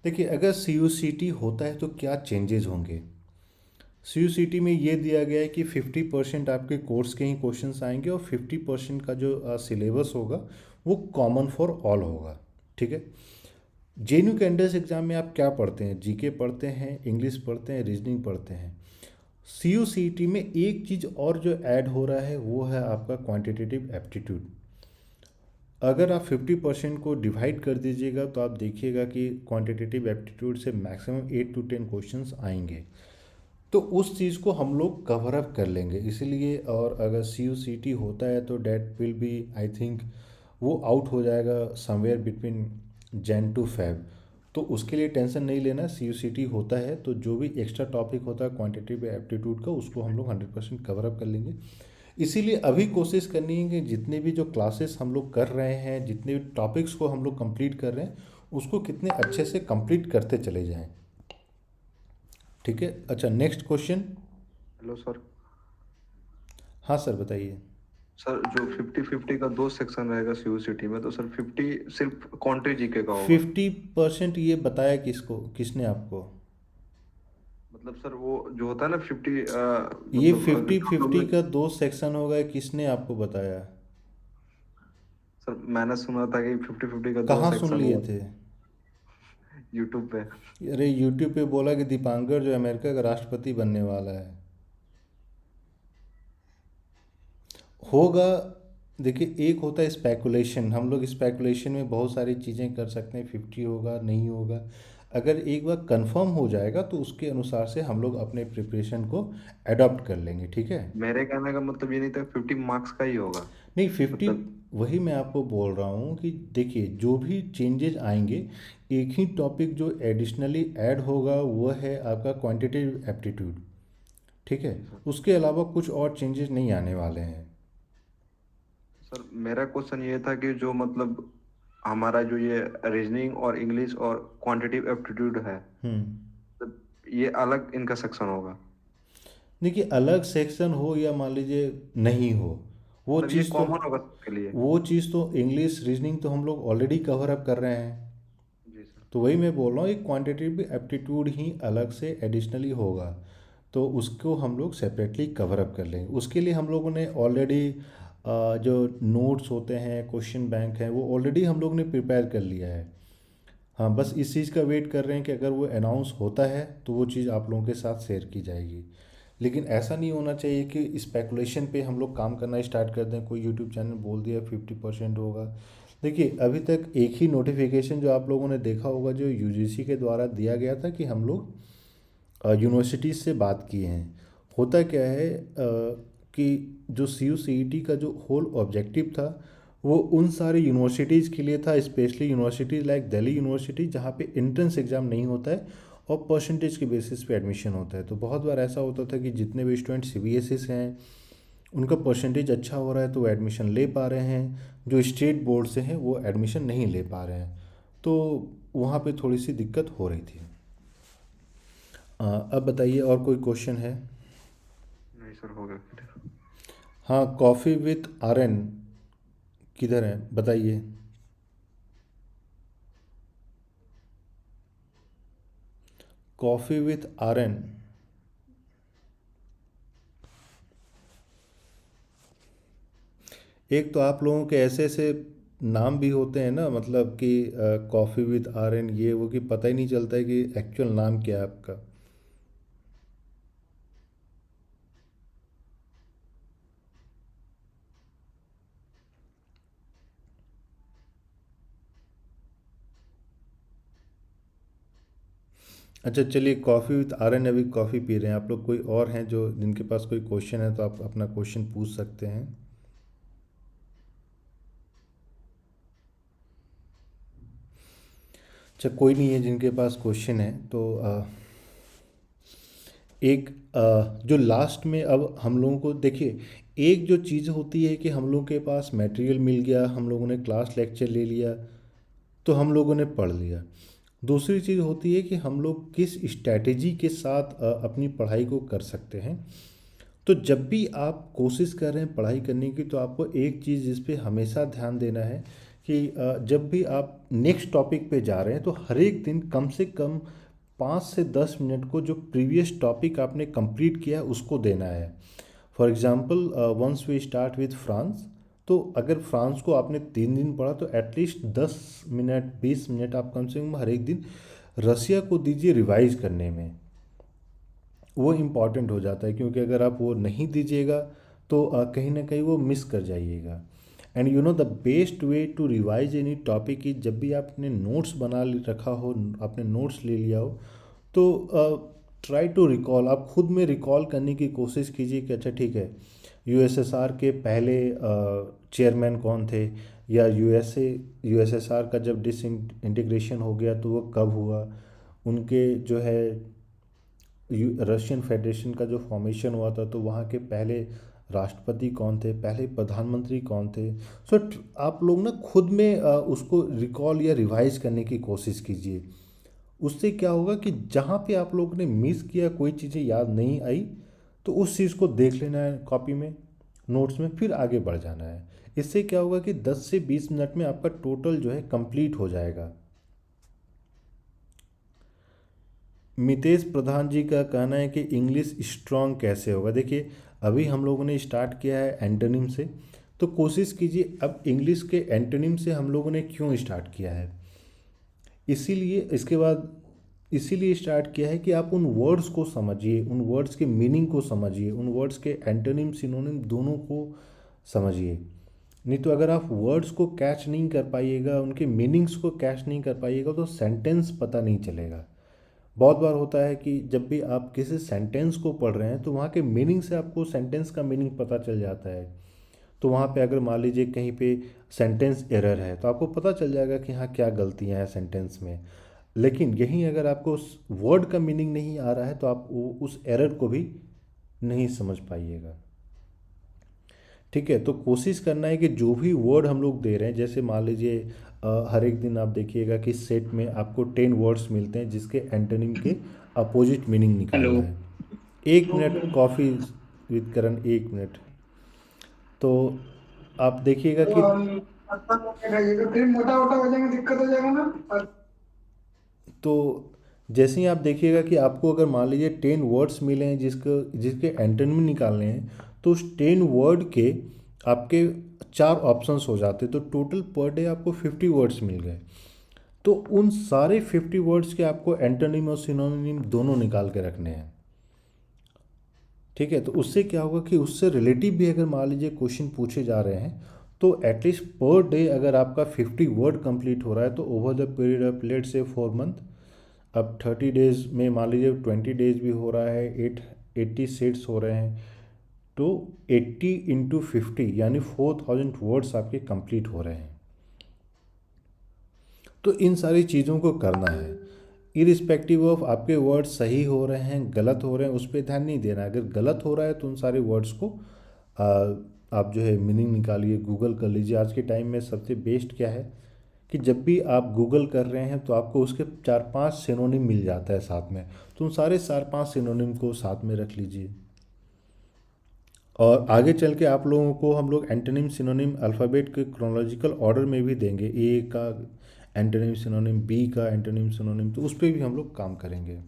देखिए, अगर CUCET होता है तो क्या चेंजेस होंगे। CUCET में ये दिया गया है कि 50% आपके कोर्स के ही क्वेश्चंस आएंगे और 50% का जो सिलेबस होगा वो कॉमन फॉर ऑल होगा। ठीक है, JNU कैंडिडेट्स एग्जाम में आप क्या पढ़ते हैं? GK पढ़ते हैं, इंग्लिश पढ़ते हैं, रीजनिंग पढ़ते हैं। CUCET में एक चीज़ और जो ऐड हो रहा है वो है आपका क्वांटिटेटिव एप्टीट्यूड। अगर आप 50% को डिवाइड कर दीजिएगा तो आप देखिएगा कि क्वांटिटेटिव एप्टीट्यूड से मैक्सिमम 8 to 10 क्वेश्चंस आएंगे, तो उस चीज़ को हम लोग कवर अप कर लेंगे इसलिए। और अगर CUCET होता है तो date will be, I think वो आउट हो जाएगा somewhere between Jan to Feb, तो उसके लिए टेंशन नहीं लेना। CUCET होता है तो जो भी एक्स्ट्रा टॉपिक होता है क्वांटिटेटिव एप्टीट्यूड का उसको हम लोग 100% कवर अप कर लेंगे। इसीलिए अभी कोशिश करनी है कि जितने भी जो क्लासेस हम लोग कर रहे हैं, जितने भी टॉपिक्स को हम लोग कंप्लीट कर रहे हैं, उसको कितने अच्छे से कंप्लीट करते चले जाएं। ठीक है, अच्छा नेक्स्ट क्वेश्चन। Hello sir. हाँ सर, बताइए। सर जो 50-50 का 2 सेक्शन रहेगा CUCET में, तो सर 50 सिर्फ कॉन्ट्री जीके का होगा? 50% ये बताया किसको, किसने आपको? मतलब सर वो जो होता है ना 50, ये मतलब अगर 50-50 का दो सेक्शन होगा, किसने आपको बताया? सर मैंने सुना था कि 50-50 का दो कहाँ सुन सेक्शन लिए हुआ थे? यूट्यूब पे। अरे यूट्यूब पे बोला कि दीपांकर जो अमेरिका का राष्ट्रपति बनने वाला है। होगा। देखिए, एक होता है स्पेकुलेशन, हम लोग स्पेकुलेशन में बहुत सारी चीज़ें कर सकते हैं, 50 होगा नहीं होगा। अगर एक बार कंफर्म हो जाएगा तो उसके अनुसार से हम लोग अपने प्रिपरेशन को अडॉप्ट कर लेंगे, ठीक है। मेरे कहने का मतलब ये नहीं था 50 मार्क्स का ही होगा। नहीं, 50, मतलब वही मैं आपको बोल रहा हूँ कि देखिए जो भी चेंजेस आएंगे, एक ही टॉपिक जो एडिशनली ऐड होगा वो है आपका क्वांटिटेटिव एप्टीट्यूड, ठीक है। जी सर। उसके अलावा कुछ और चेंजेस नहीं आने वाले हैं। सर मेरा क्वेश्चन ये था कि जो मतलब हमारा जो ये रीजनिंग और इंग्लिश और क्वांटिटेटिव एप्टीट्यूड है, हम्म। मतलब ये अलग इनका सेक्शन होगा। देखिए, अलग सेक्शन हो या मान लीजिए नहीं हो, वो मतलब ये चीज़ तो कॉमन होगा सबके लिए। इंग्लिश रीजनिंग तो हम लोग ऑलरेडी कवर अप कर रहे हैं। जी सर। तो वही मैं बोल रहा हूँ, एक क्वांटिटेटिव एप्टीट्यूड ही अलग से एडिशनली होगा, तो उसको हम लोग सेपरेटली कवर अप कर लेंगे। उसके लिए हम लोगों ने ऑलरेडी जो नोट्स होते हैं, क्वेश्चन बैंक है, वो ऑलरेडी हम लोग ने प्रिपेयर कर लिया है। हाँ, बस इस चीज़ का वेट कर रहे हैं कि अगर वो अनाउंस होता है तो वो चीज़ आप लोगों के साथ शेयर की जाएगी। लेकिन ऐसा नहीं होना चाहिए कि स्पेकुलेशन पे हम लोग काम करना स्टार्ट कर दें, कोई यूट्यूब चैनल बोल दिया 50% होगा। देखिए, अभी तक एक ही नोटिफिकेशन जो आप लोगों ने देखा होगा, जो यूजीसी के द्वारा दिया गया था कि हम लोग यूनिवर्सिटीज़ से बात किए हैं। होता क्या है कि जो सी यू सी ई टी का जो होल ऑब्जेक्टिव था वो उन सारे यूनिवर्सिटीज़ के लिए था, specially universities like Delhi university, जहाँ पे एंट्रेंस एग्ज़ाम नहीं होता है और परसेंटेज के बेसिस पे एडमिशन होता है। तो बहुत बार ऐसा होता था कि जितने भी student C B S E से हैं उनका परसेंटेज अच्छा हो रहा है तो वो एडमिशन ले पा रहे हैं, जो स्टेट बोर्ड से हैं वो एडमिशन नहीं ले पा रहे हैं। तो वहाँ पे थोड़ी सी दिक्कत हो रही थी। अब बताइए, और कोई क्वेश्चन है? नहीं सर, हो गया फिर। हाँ, कॉफ़ी विथ आर एन किधर है बताइए। कॉफ़ी विथ आर एन, एक तो आप लोगों के ऐसे ऐसे नाम भी होते हैं ना, मतलब कि कॉफ़ी विथ आर एन ये वो, कि पता ही नहीं चलता है कि एक्चुअल नाम क्या है आपका। अच्छा चलिए, कॉफ़ी विथ आर एन, अभी कॉफ़ी पी रहे हैं आप लोग। कोई और हैं जो जिनके पास कोई क्वेश्चन है तो आप अपना क्वेश्चन पूछ सकते हैं। अच्छा, कोई नहीं है जिनके पास क्वेश्चन है तो एक जो लास्ट में अब हम लोगों को देखिए, एक जो चीज़ होती है कि हम लोगों के पास मटेरियल मिल गया, हम लोगों ने क्लास लेक्चर ले लिया तो हम लोगों ने पढ़ लिया। दूसरी चीज़ होती है कि हम लोग किस स्ट्रैटेजी के साथ अपनी पढ़ाई को कर सकते हैं। तो जब भी आप कोशिश कर रहे हैं पढ़ाई करने की तो आपको एक चीज़ जिस पे हमेशा ध्यान देना है कि जब भी आप नेक्स्ट टॉपिक पे जा रहे हैं तो हर एक दिन कम से कम 5 से 10 मिनट को जो प्रीवियस टॉपिक आपने कंप्लीट किया है उसको देना है। For example, once we start with France, तो अगर फ्रांस को आपने 3 दिन पढ़ा तो एटलीस्ट 10 मिनट 20 मिनट आप कम से कम हर एक दिन रसिया को दीजिए रिवाइज करने में। वो इम्पॉर्टेंट हो जाता है, क्योंकि अगर आप वो नहीं दीजिएगा तो कहीं ना कहीं वो मिस कर जाइएगा। And you know the best way to revise any topic is, जब भी आपने नोट्स रखा हो, आपने नोट्स ले लिया हो, तो ट्राई टू रिकॉल, आप खुद में रिकॉल करने की कोशिश कीजिए कि अच्छा ठीक है, यूएसएसआर के पहले चेयरमैन कौन थे, या यूएसएसआर का जब डिसइंटीग्रेशन हो गया तो वो कब हुआ, उनके जो है रशियन फेडरेशन का जो फॉर्मेशन हुआ था तो वहाँ के पहले राष्ट्रपति कौन थे, पहले प्रधानमंत्री कौन थे। सो आप लोग ना खुद में उसको रिकॉल या रिवाइज करने की कोशिश कीजिए। उससे क्या होगा कि जहाँ पे आप लोगों ने मिस किया, कोई चीज़ें याद नहीं आई, तो उस चीज़ को देख लेना है कॉपी में, नोट्स में, फिर आगे बढ़ जाना है। इससे क्या होगा कि 10 से 20 मिनट में आपका टोटल जो है कंप्लीट हो जाएगा। मितेश प्रधान जी का कहना है कि इंग्लिश स्ट्रांग कैसे होगा। देखिए अभी हम लोगों ने स्टार्ट किया है एंटोनिम से, तो कोशिश कीजिए अब इंग्लिश के एंटोनिम से हम लोगों ने क्यों स्टार्ट किया है, इसीलिए इसके बाद इसीलिए स्टार्ट किया है कि आप उन वर्ड्स को समझिए, उन वर्ड्स के मीनिंग को समझिए, उन वर्ड्स के एंटोनिम सिनोनिम दोनों को समझिए। नहीं तो अगर आप वर्ड्स को कैच नहीं कर पाइएगा, उनके मीनिंग्स को कैच नहीं कर पाइएगा, तो सेंटेंस पता नहीं चलेगा। बहुत बार होता है कि जब भी आप किसी सेंटेंस को पढ़ रहे हैं तो वहाँ के मीनिंग से आपको सेंटेंस का मीनिंग पता चल जाता है। तो वहाँ पे अगर मान लीजिए कहीं पे सेंटेंस एरर है तो आपको पता चल जाएगा कि हाँ क्या गलतियाँ हैं सेंटेंस में। लेकिन यहीं अगर आपको उस वर्ड का मीनिंग नहीं आ रहा है तो आप उस एरर को भी नहीं समझ पाइएगा। ठीक है, तो कोशिश करना है कि जो भी वर्ड हम लोग दे रहे हैं, जैसे मान लीजिए हर एक दिन आप देखिएगा कि सेट में आपको 10 वर्ड्स मिलते हैं जिसके एंटोनिम के अपोजिट मीनिंग हेलो। निकालना है। एक मिनट कॉफ़ी विद करण, एक मिनट। तो आप देखिएगा तो कि फिर मोटा मोटा हो जाएंगे, दिक्कत हो जाएगा ना। तो जैसे ही आप देखिएगा कि आपको अगर मान लीजिए 10 वर्ड्स मिले हैं जिसके एंटोनिम निकालने हैं, तो उस 10 वर्ड के आपके 4 ऑप्शंस हो जाते, तो टोटल पर डे आपको 50 वर्ड्स मिल गए। तो उन सारे 50 वर्ड्स के आपको एंटोनिम और सिनोनिम दोनों निकाल के रखने हैं। ठीक है, तो उससे क्या होगा कि उससे रिलेटिव भी अगर मान लीजिए क्वेश्चन पूछे जा रहे हैं तो एटलीस्ट पर डे अगर आपका 50 वर्ड कंप्लीट हो रहा है तो over the period of let's say 4 month, अब 30 डेज में मान लीजिए 20 डेज भी हो रहा है, 80 सेट्स हो रहे हैं, तो 80 इंटू 50 यानी 4000 वर्ड्स आपके कंप्लीट हो रहे हैं। तो इन सारी चीज़ों को करना है, इरिस्पेक्टिव ऑफ आपके वर्ड सही हो रहे हैं गलत हो रहे हैं उस पर ध्यान नहीं देना है। अगर गलत हो रहा है तो उन सारे वर्ड्स को आ, आप जो है मीनिंग निकालिए, गूगल कर लीजिए। आज के टाइम में सबसे बेस्ट क्या है कि जब भी आप गूगल कर रहे हैं तो आपको उसके 4-5 सिनोनिम मिल जाता है साथ में, तो उन सारे 4-5 सिनोनिम को साथ में रख लीजिए। और आगे चल के आप लोगों को हम लोग एंटोनिम सिनोनिम अल्फ़ाबेट के क्रोनोलॉजिकल ऑर्डर में भी देंगे, ए का एंटोनिम सिनोनिम, बी का एंटोनिम सिनोनिम, तो उस पर भी हम लोग काम करेंगे।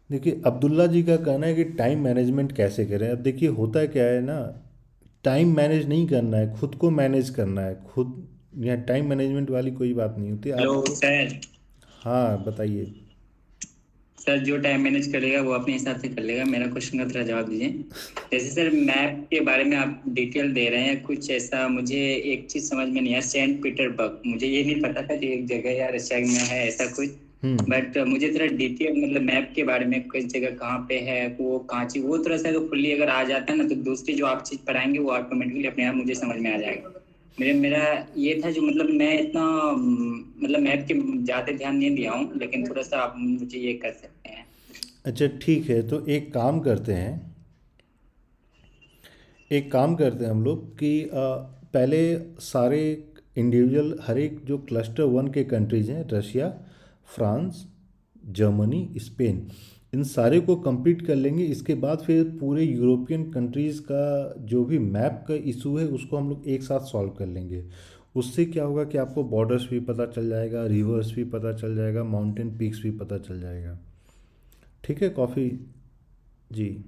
देखिए अब्दुल्ला जी का कहना है कि टाइम मैनेजमेंट कैसे करें। अब देखिए होता है क्या है ना, टाइम मैनेज नहीं करना है, खुद को मैनेज करना है। खुद यहाँ टाइम मैनेजमेंट वाली कोई बात नहीं होती हेलो आपको। सर। हाँ बताइए। सर जो टाइम मैनेज करेगा वो अपने हिसाब से कर लेगा। मेरा क्वेश्चन का थोड़ा जवाब दीजिए। जैसे सर मैप के बारे में आप डिटेल दे रहे हैं, कुछ ऐसा मुझे एक चीज समझ में नहीं आया, सेंट पीटर्सबर्ग, मुझे ये नहीं पता था कि एक जगह या रशिया में है ऐसा कुछ। बट मुझे थोड़ा डिटेल मतलब मैप के बारे में किस जगह कहाँ पे है, वो कहाँ चीज, वो थोड़ा सा फुल्ली अगर आ जाता है ना तो दूसरी जो आप चीज पढ़ाएंगे वो ऑटोमेटिकली अपने आप मुझे समझ में आ जाएगा। मेरा ये था जो मतलब मैं इतना मतलब मैप के ज्यादा ध्यान नहीं दिया हूँ, लेकिन थोड़ा सा आप मुझे ये कर सकते हैं। अच्छा ठीक है, तो एक काम करते हैं हम लोग कि पहले सारे इंडिविजुअल हर एक जो क्लस्टर 1 के कंट्रीज़ हैं, रशिया, फ्रांस, जर्मनी, स्पेन, इन सारे को कंप्लीट कर लेंगे। इसके बाद फिर पूरे यूरोपियन कंट्रीज़ का जो भी मैप का इशू है उसको हम लोग एक साथ सॉल्व कर लेंगे। उससे क्या होगा कि आपको बॉर्डर्स भी पता चल जाएगा, रिवर्स भी पता चल जाएगा, माउंटेन पीक्स भी पता चल जाएगा। ठीक है coffee ji.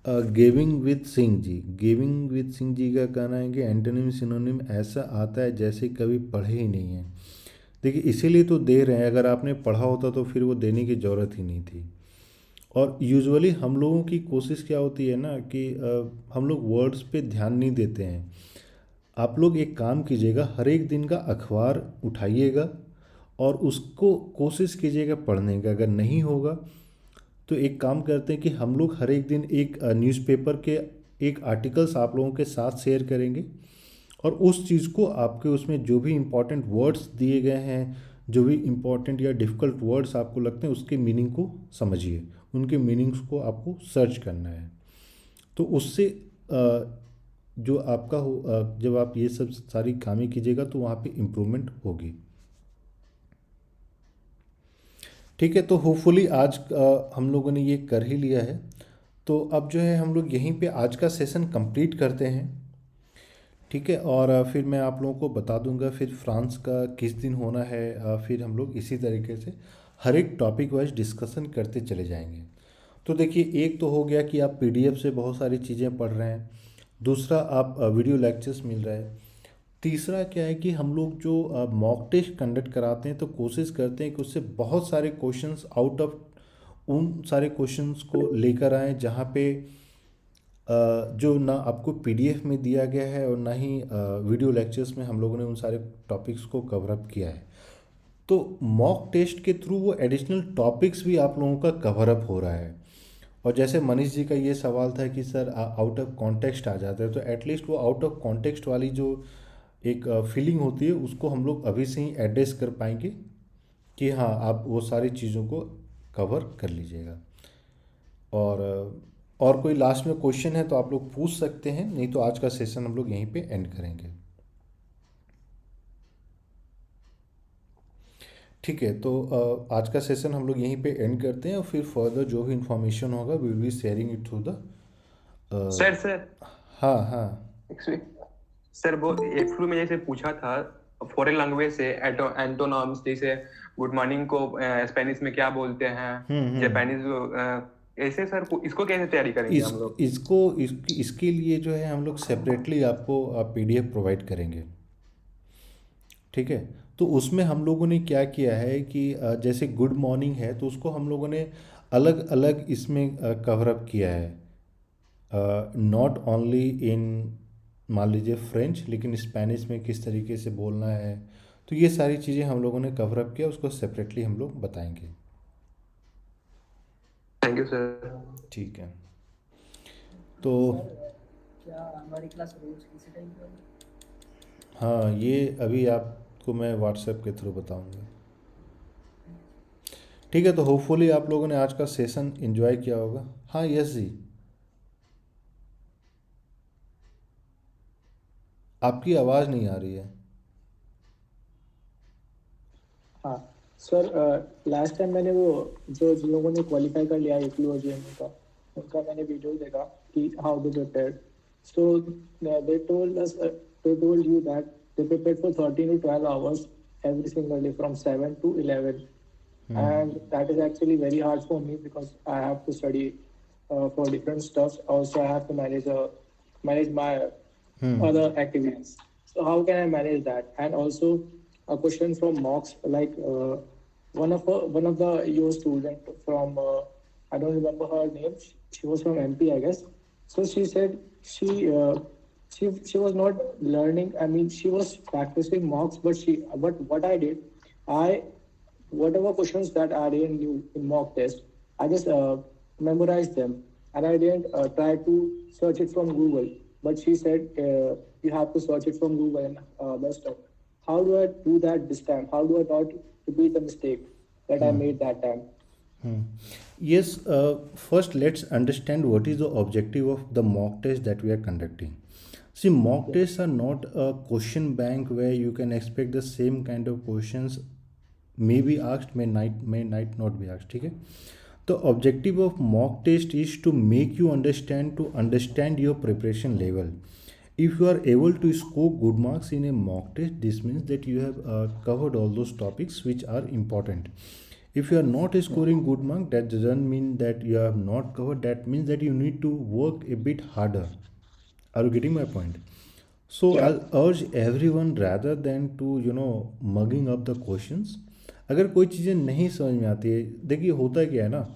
गेविंग with Singh ji का कहना है कि एंटोनिम सिनोनिम ऐसा आता है जैसे कभी पढ़े ही नहीं है। देखिए इसीलिए तो दे रहे हैं, अगर आपने पढ़ा होता तो फिर वो देने की ज़रूरत ही नहीं थी। और यूजुअली हम लोगों की कोशिश क्या होती है ना कि हम लोग वर्ड्स पे ध्यान नहीं देते हैं। आप लोग एक काम कीजिएगा, हर एक दिन का अखबार उठाइएगा और उसको कोशिश कीजिएगा पढ़ने का। अगर नहीं होगा तो एक काम करते हैं कि हम लोग हर एक दिन एक न्यूज़पेपर के एक आर्टिकल्स आप लोगों के साथ शेयर करेंगे, और उस चीज़ को आपके उसमें जो भी इम्पोर्टेंट वर्ड्स दिए गए हैं, जो भी इम्पोर्टेंट या डिफ़िकल्ट वर्ड्स आपको लगते हैं उसके मीनिंग को समझिए, उनके मीनिंग्स को आपको सर्च करना है। तो उससे जो आपका हो जब आप ये सब सारी कामें कीजिएगा तो वहाँ पे इम्प्रूवमेंट होगी। ठीक है, तो होपफुली आज हम लोगों ने ये कर ही लिया है। तो अब जो है हम लोग यहीं पे आज का सेशन कंप्लीट करते हैं। ठीक है, और फिर मैं आप लोगों को बता दूंगा फिर फ्रांस का किस दिन होना है। फिर हम लोग इसी तरीके से हर एक टॉपिक वाइज डिस्कशन करते चले जाएंगे। तो देखिए, एक तो हो गया कि आप पीडीएफ से बहुत सारी चीज़ें पढ़ रहे हैं, दूसरा आप वीडियो लेक्चर्स मिल रहा है, तीसरा क्या है कि हम लोग जो मॉक टेस्ट कंडक्ट कराते हैं तो कोशिश करते हैं कि उससे बहुत सारे क्वेश्चंस आउट ऑफ उन सारे क्वेश्चंस को लेकर आएँ जहाँ पे जो ना आपको पीडीएफ में दिया गया है और ना ही वीडियो लेक्चर्स में हम लोगों ने उन सारे टॉपिक्स को कवर अप किया है। तो मॉक टेस्ट के थ्रू वो एडिशनल टॉपिक्स भी आप लोगों का कवर अप हो रहा है। और जैसे मनीष जी का ये सवाल था कि सर आउट ऑफ कॉन्टेक्स्ट आ जाता है, तो एटलीस्ट वो आउट ऑफ कॉन्टेक्स्ट वाली जो एक फीलिंग होती है उसको हम लोग अभी से ही एड्रेस कर पाएंगे कि हाँ, आप वो सारी चीज़ों को कवर कर लीजिएगा। और कोई लास्ट में क्वेश्चन है तो आप लोग पूछ सकते हैं, नहीं तो आज का सेशन हम लोग यहीं पे एंड करेंगे। ठीक है, तो आज का सेशन हम लोग यहीं पे एंड करते हैं और फिर फर्दर जो भी इंफॉर्मेशन होगा we will be sharing it through the sir हाँ हाँ एक्चुअली सर वो एक्चुअली में जैसे पूछा था फॉरेन लैंग्वेज से एंटोनम्स, जैसे गुड मॉर्निंग को स्पेनिश में क्या बोलते हैं, जापानीज ऐसे सर इसको कैसे तैयारी करेंगे हम लोग? इसके लिए जो है हम लोग सेपरेटली आपको पीडीएफ प्रोवाइड करेंगे। ठीक है, तो उसमें हम लोगों ने क्या किया है कि जैसे गुड मॉर्निंग है तो उसको हम लोगों ने अलग अलग इसमें कवर अप किया है, नॉट ओनली इन मान लीजिए फ्रेंच, लेकिन स्पेनिश में किस तरीके से बोलना है, तो ये सारी चीज़ें हम लोगों ने कवर अप किया, उसको सेपरेटली हम लोग बताएंगे। Thank you sir. ठीक है, तो क्या हमारी क्लास रोज किसी टाइम पे होगी? हाँ, ये अभी आपको मैं व्हाट्सएप के थ्रू बताऊंगा। ठीक है, तो होपफुली आप लोगों ने आज का सेशन एंजॉय किया होगा। हाँ यस जी, आपकी आवाज़ नहीं आ रही है। हाँ सर, लास्ट टाइम मैंने वो जो जिन लोगों ने क्वालिफाई कर लिया इक्लू और जेएमयू का, उनका मैंने वीडियो देखा कि how to prepare. So they told you that they prepared for 13 to 12 hours every single day from 7 to 11, and that is actually very hard for me because I have to study for different stuff. Also, I have to manage my other activities. So how can I manage that? And also a question from mocks, like one of the your student from I don't remember her name. She was from MP, I guess. So she said she was not learning. I mean, she was practicing mocks, but what I did, whatever questions that I didn't knew in mock test, I just memorized them, and I didn't try to search it from Google. But she said you have to search it from Google and best of. How do I do that this time? How do I not repeat the mistake that I made that time? Yes, first let's understand what is the objective of the mock test that we are conducting. See, mock tests are not a question bank where you can expect the same kind of questions may be asked, may not be asked. ठीक है, the objective of mock test is to make you understand your preparation level. If you are able to score good marks in a mock test, this means that you have covered all those topics which are important. If you are not scoring good mark, that doesn't mean that you have not covered. That means that you need to work a bit harder. Are you getting my point? So Yeah. I'll urge everyone, rather than to mugging up the questions, अगर कोई चीज़ें नहीं समझ में आती है, देखिए होता क्या है ना,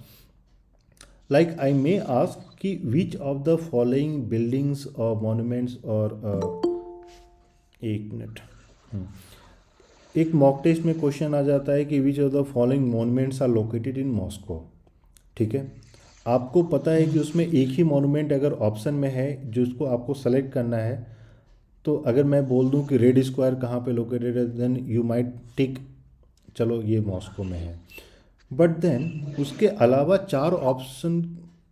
लाइक आई मे आस्क कि which of the following buildings और मॉन्यूमेंट्स और एक मिनट, एक मॉक टेस्ट में क्वेश्चन आ जाता है कि which of the following monuments are located in Moscow. ठीक है, आपको पता है कि उसमें एक ही मॉन्यूमेंट अगर ऑप्शन में है जिसको आपको सेलेक्ट करना है, तो अगर मैं बोल दूं कि रेड स्क्वायर कहाँ पे लोकेटेड है, देन यू माइट टिक चलो ये मॉस्को में है। बट देन उसके अलावा 4 ऑप्शन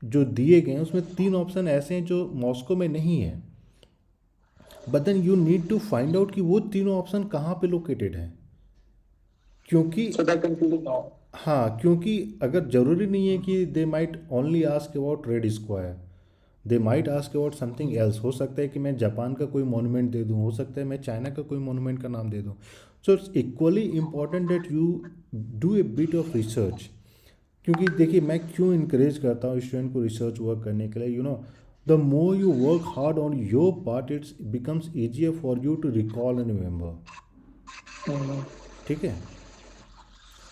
जो दिए गए हैं उसमें 3 ऑप्शन ऐसे हैं जो मॉस्को में नहीं है। But then you need to find out कि वो तीनों ऑप्शन कहाँ पे लोकेटेड हैं, क्योंकि So that confusing now. हाँ, क्योंकि अगर ज़रूरी नहीं है कि they might only ask about red square, they might ask about something else. हो सकता है कि मैं जापान का कोई मोनूमेंट दे दूँ, हो सकता है मैं चाइना का कोई मोनूमेंट का नाम दे दूँ। So it's equally important that you do a bit of research. क्योंकि देखिए मैं क्यों इनक्रेज करता हूँ स्टूडेंट को रिसर्च वर्क करने के लिए, the more you work hard on your part it's becomes easier for you to recall and remember. Hmm, ठीक है।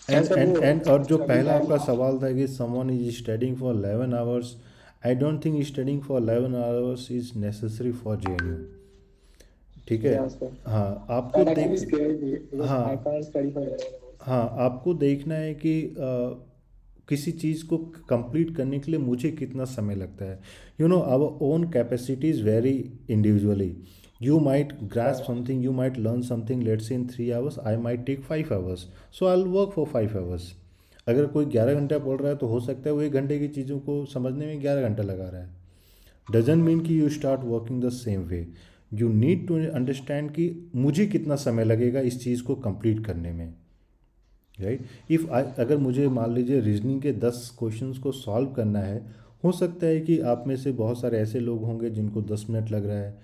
हाँ एंड सर एंड वो एंड और जो अभी पहला आपका टाइम। सवाल था कि someone is studying for 11 hours, I don't think studying for 11 hours is necessary for JNU। ठीक है। या सर, हाँ आपको दैट एक्चुअली देख स्केयर्ड मी बिकॉज़ हाँ I can't study for 11 hours. हाँ आपको देखना है कि किसी चीज़ को कंप्लीट करने के लिए मुझे कितना समय लगता है। Our own capacity is very individually. You might grasp something, you might learn something let's say in 3 hours, I might take 5 hours, so I'll work for 5 hours। अगर कोई 11 घंटा पढ़ रहा है तो हो सकता है वो 1 घंटे की चीज़ों को समझने में 11 घंटा लगा रहा है। डजेंट मीन कि you start working the same way. You need to understand कि मुझे कितना समय लगेगा इस चीज़ को कंप्लीट करने में, राइट। इफ़ आई अगर मुझे मान लीजिए रीजनिंग के 10 क्वेश्चंस को सॉल्व करना है, हो सकता है कि आप में से बहुत सारे ऐसे लोग होंगे जिनको 10 मिनट लग रहा है,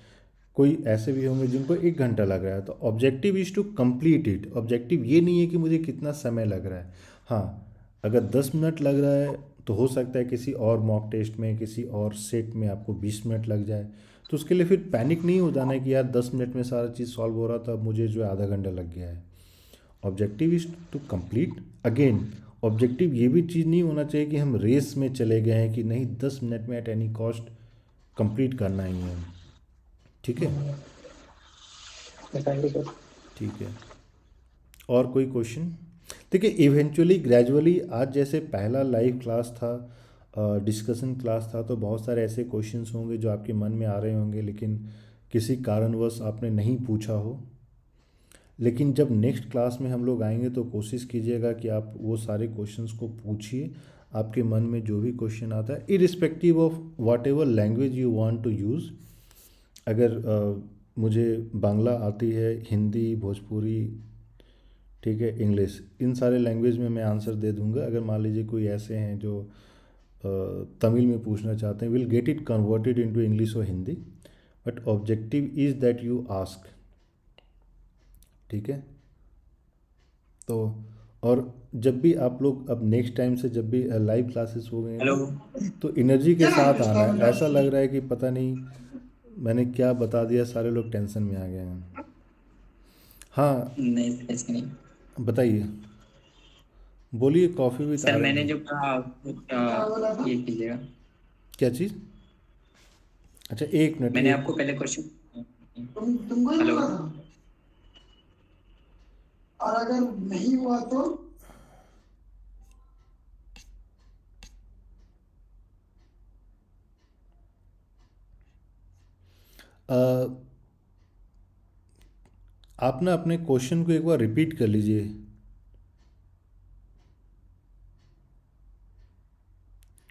कोई ऐसे भी होंगे जिनको 1 घंटा लग रहा है। तो objective is to complete it. Objective ये नहीं है कि मुझे कितना समय लग रहा है। हाँ, अगर 10 मिनट लग रहा है तो हो सकता है किसी और मॉक टेस्ट में, किसी और सेट में आपको 20 मिनट लग जाए। तो उसके लिए फिर पैनिक नहीं हो जाना है कि यार 10 मिनट में सारा चीज़ सॉल्व हो रहा था, अब मुझे जो है आधा घंटा लग गया है। Objective is to complete. Again, objective ये भी चीज़ नहीं होना चाहिए कि हम रेस में चले गए हैं कि नहीं 10 मिनट में एट एनी कॉस्ट कंप्लीट करना ही है। ठीक है। Thank you sir. ठीक है। और कोई क्वेश्चन? देखिए इवेंचुअली ग्रेजुअली आज जैसे पहला लाइव क्लास था, डिस्कशन क्लास था, तो बहुत सारे ऐसे क्वेश्चंस होंगे जो आपके मन में आ रहे होंगे लेकिन किसी कारणवश आपने नहीं पूछा हो। लेकिन जब नेक्स्ट क्लास में हम लोग आएंगे तो कोशिश कीजिएगा कि आप वो सारे क्वेश्चंस को पूछिए। आपके मन में जो भी क्वेश्चन आता है, irrespective of whatever language you want to use. अगर मुझे बांग्ला आती है, हिंदी, भोजपुरी, ठीक है, इंग्लिश, इन सारे लैंग्वेज में मैं आंसर दे दूंगा। अगर मान लीजिए कोई ऐसे हैं जो तमिल में पूछना चाहते हैं, will get it converted into English और Hindi, but objective is that you ask. ठीक है। तो और जब भी आप लोग अब नेक्स्ट टाइम से जब भी लाइव क्लासेस हो गए हेलो। ना, तो एनर्जी के साथ आना है। ऐसा लग रहा है कि पता नहीं मैंने क्या बता दिया, सारे लोग टेंशन में आ गए हैं। हाँ नहीं ऐसे नहीं बताइए, बोलिए। कॉफ़ी विद सर, मैंने आरएन। जो कहा ये कीजिएगा। क्या चीज़? अच्छा, 1 मिनट। मैंने एक आपको पहले क्वेश्चन। तुमको ही हेलो। बोला था, और अगर नहीं हुआ तो अ, आप ना अपने क्वेश्चन को एक बार रिपीट कर लीजिए।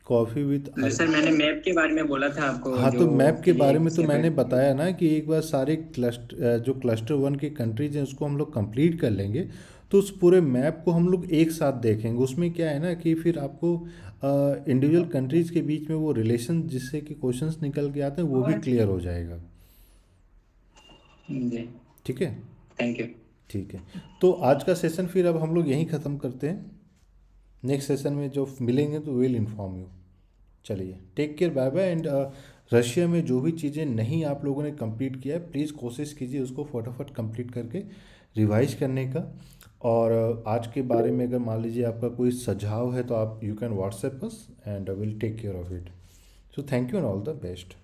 कॉफ़ी विद तो आर। सर मैंने मैप के बारे में बोला था आपको, हाँ, जो तो मैप के बारे क्लिक में तो मैंने सेपरेट। बताया ना कि एक बार सारे जो क्लस्टर 1 के कंट्रीज हैं उसको हम लोग कंप्लीट कर लेंगे, तो उस पूरे मैप को हम लोग एक साथ देखेंगे। उसमें क्या है ना कि फिर आपको इंडिविजुअल कंट्रीज के बीच में वो रिलेशन जिससे कि क्वेश्चंस निकल के आते हैं वो भी क्लियर हो जाएगा। जी। ठीक है। Thank you. ठीक है। तो आज का सेशन फिर अब हम लोग यहीं ख़त्म करते हैं। नेक्स्ट सेशन में जो मिलेंगे तो विल इन्फॉर्म यू। चलिए, take care, bye bye. And Russia में जो भी चीज़ें नहीं आप लोगों ने कंप्लीट किया है, प्लीज़ कोशिश कीजिए उसको फटाफट कंप्लीट करके रिवाइज करने का। और आज के बारे में अगर मान लीजिए आपका कोई सुझाव है तो आप you can WhatsApp us and will take care of it. So thank you and all the best.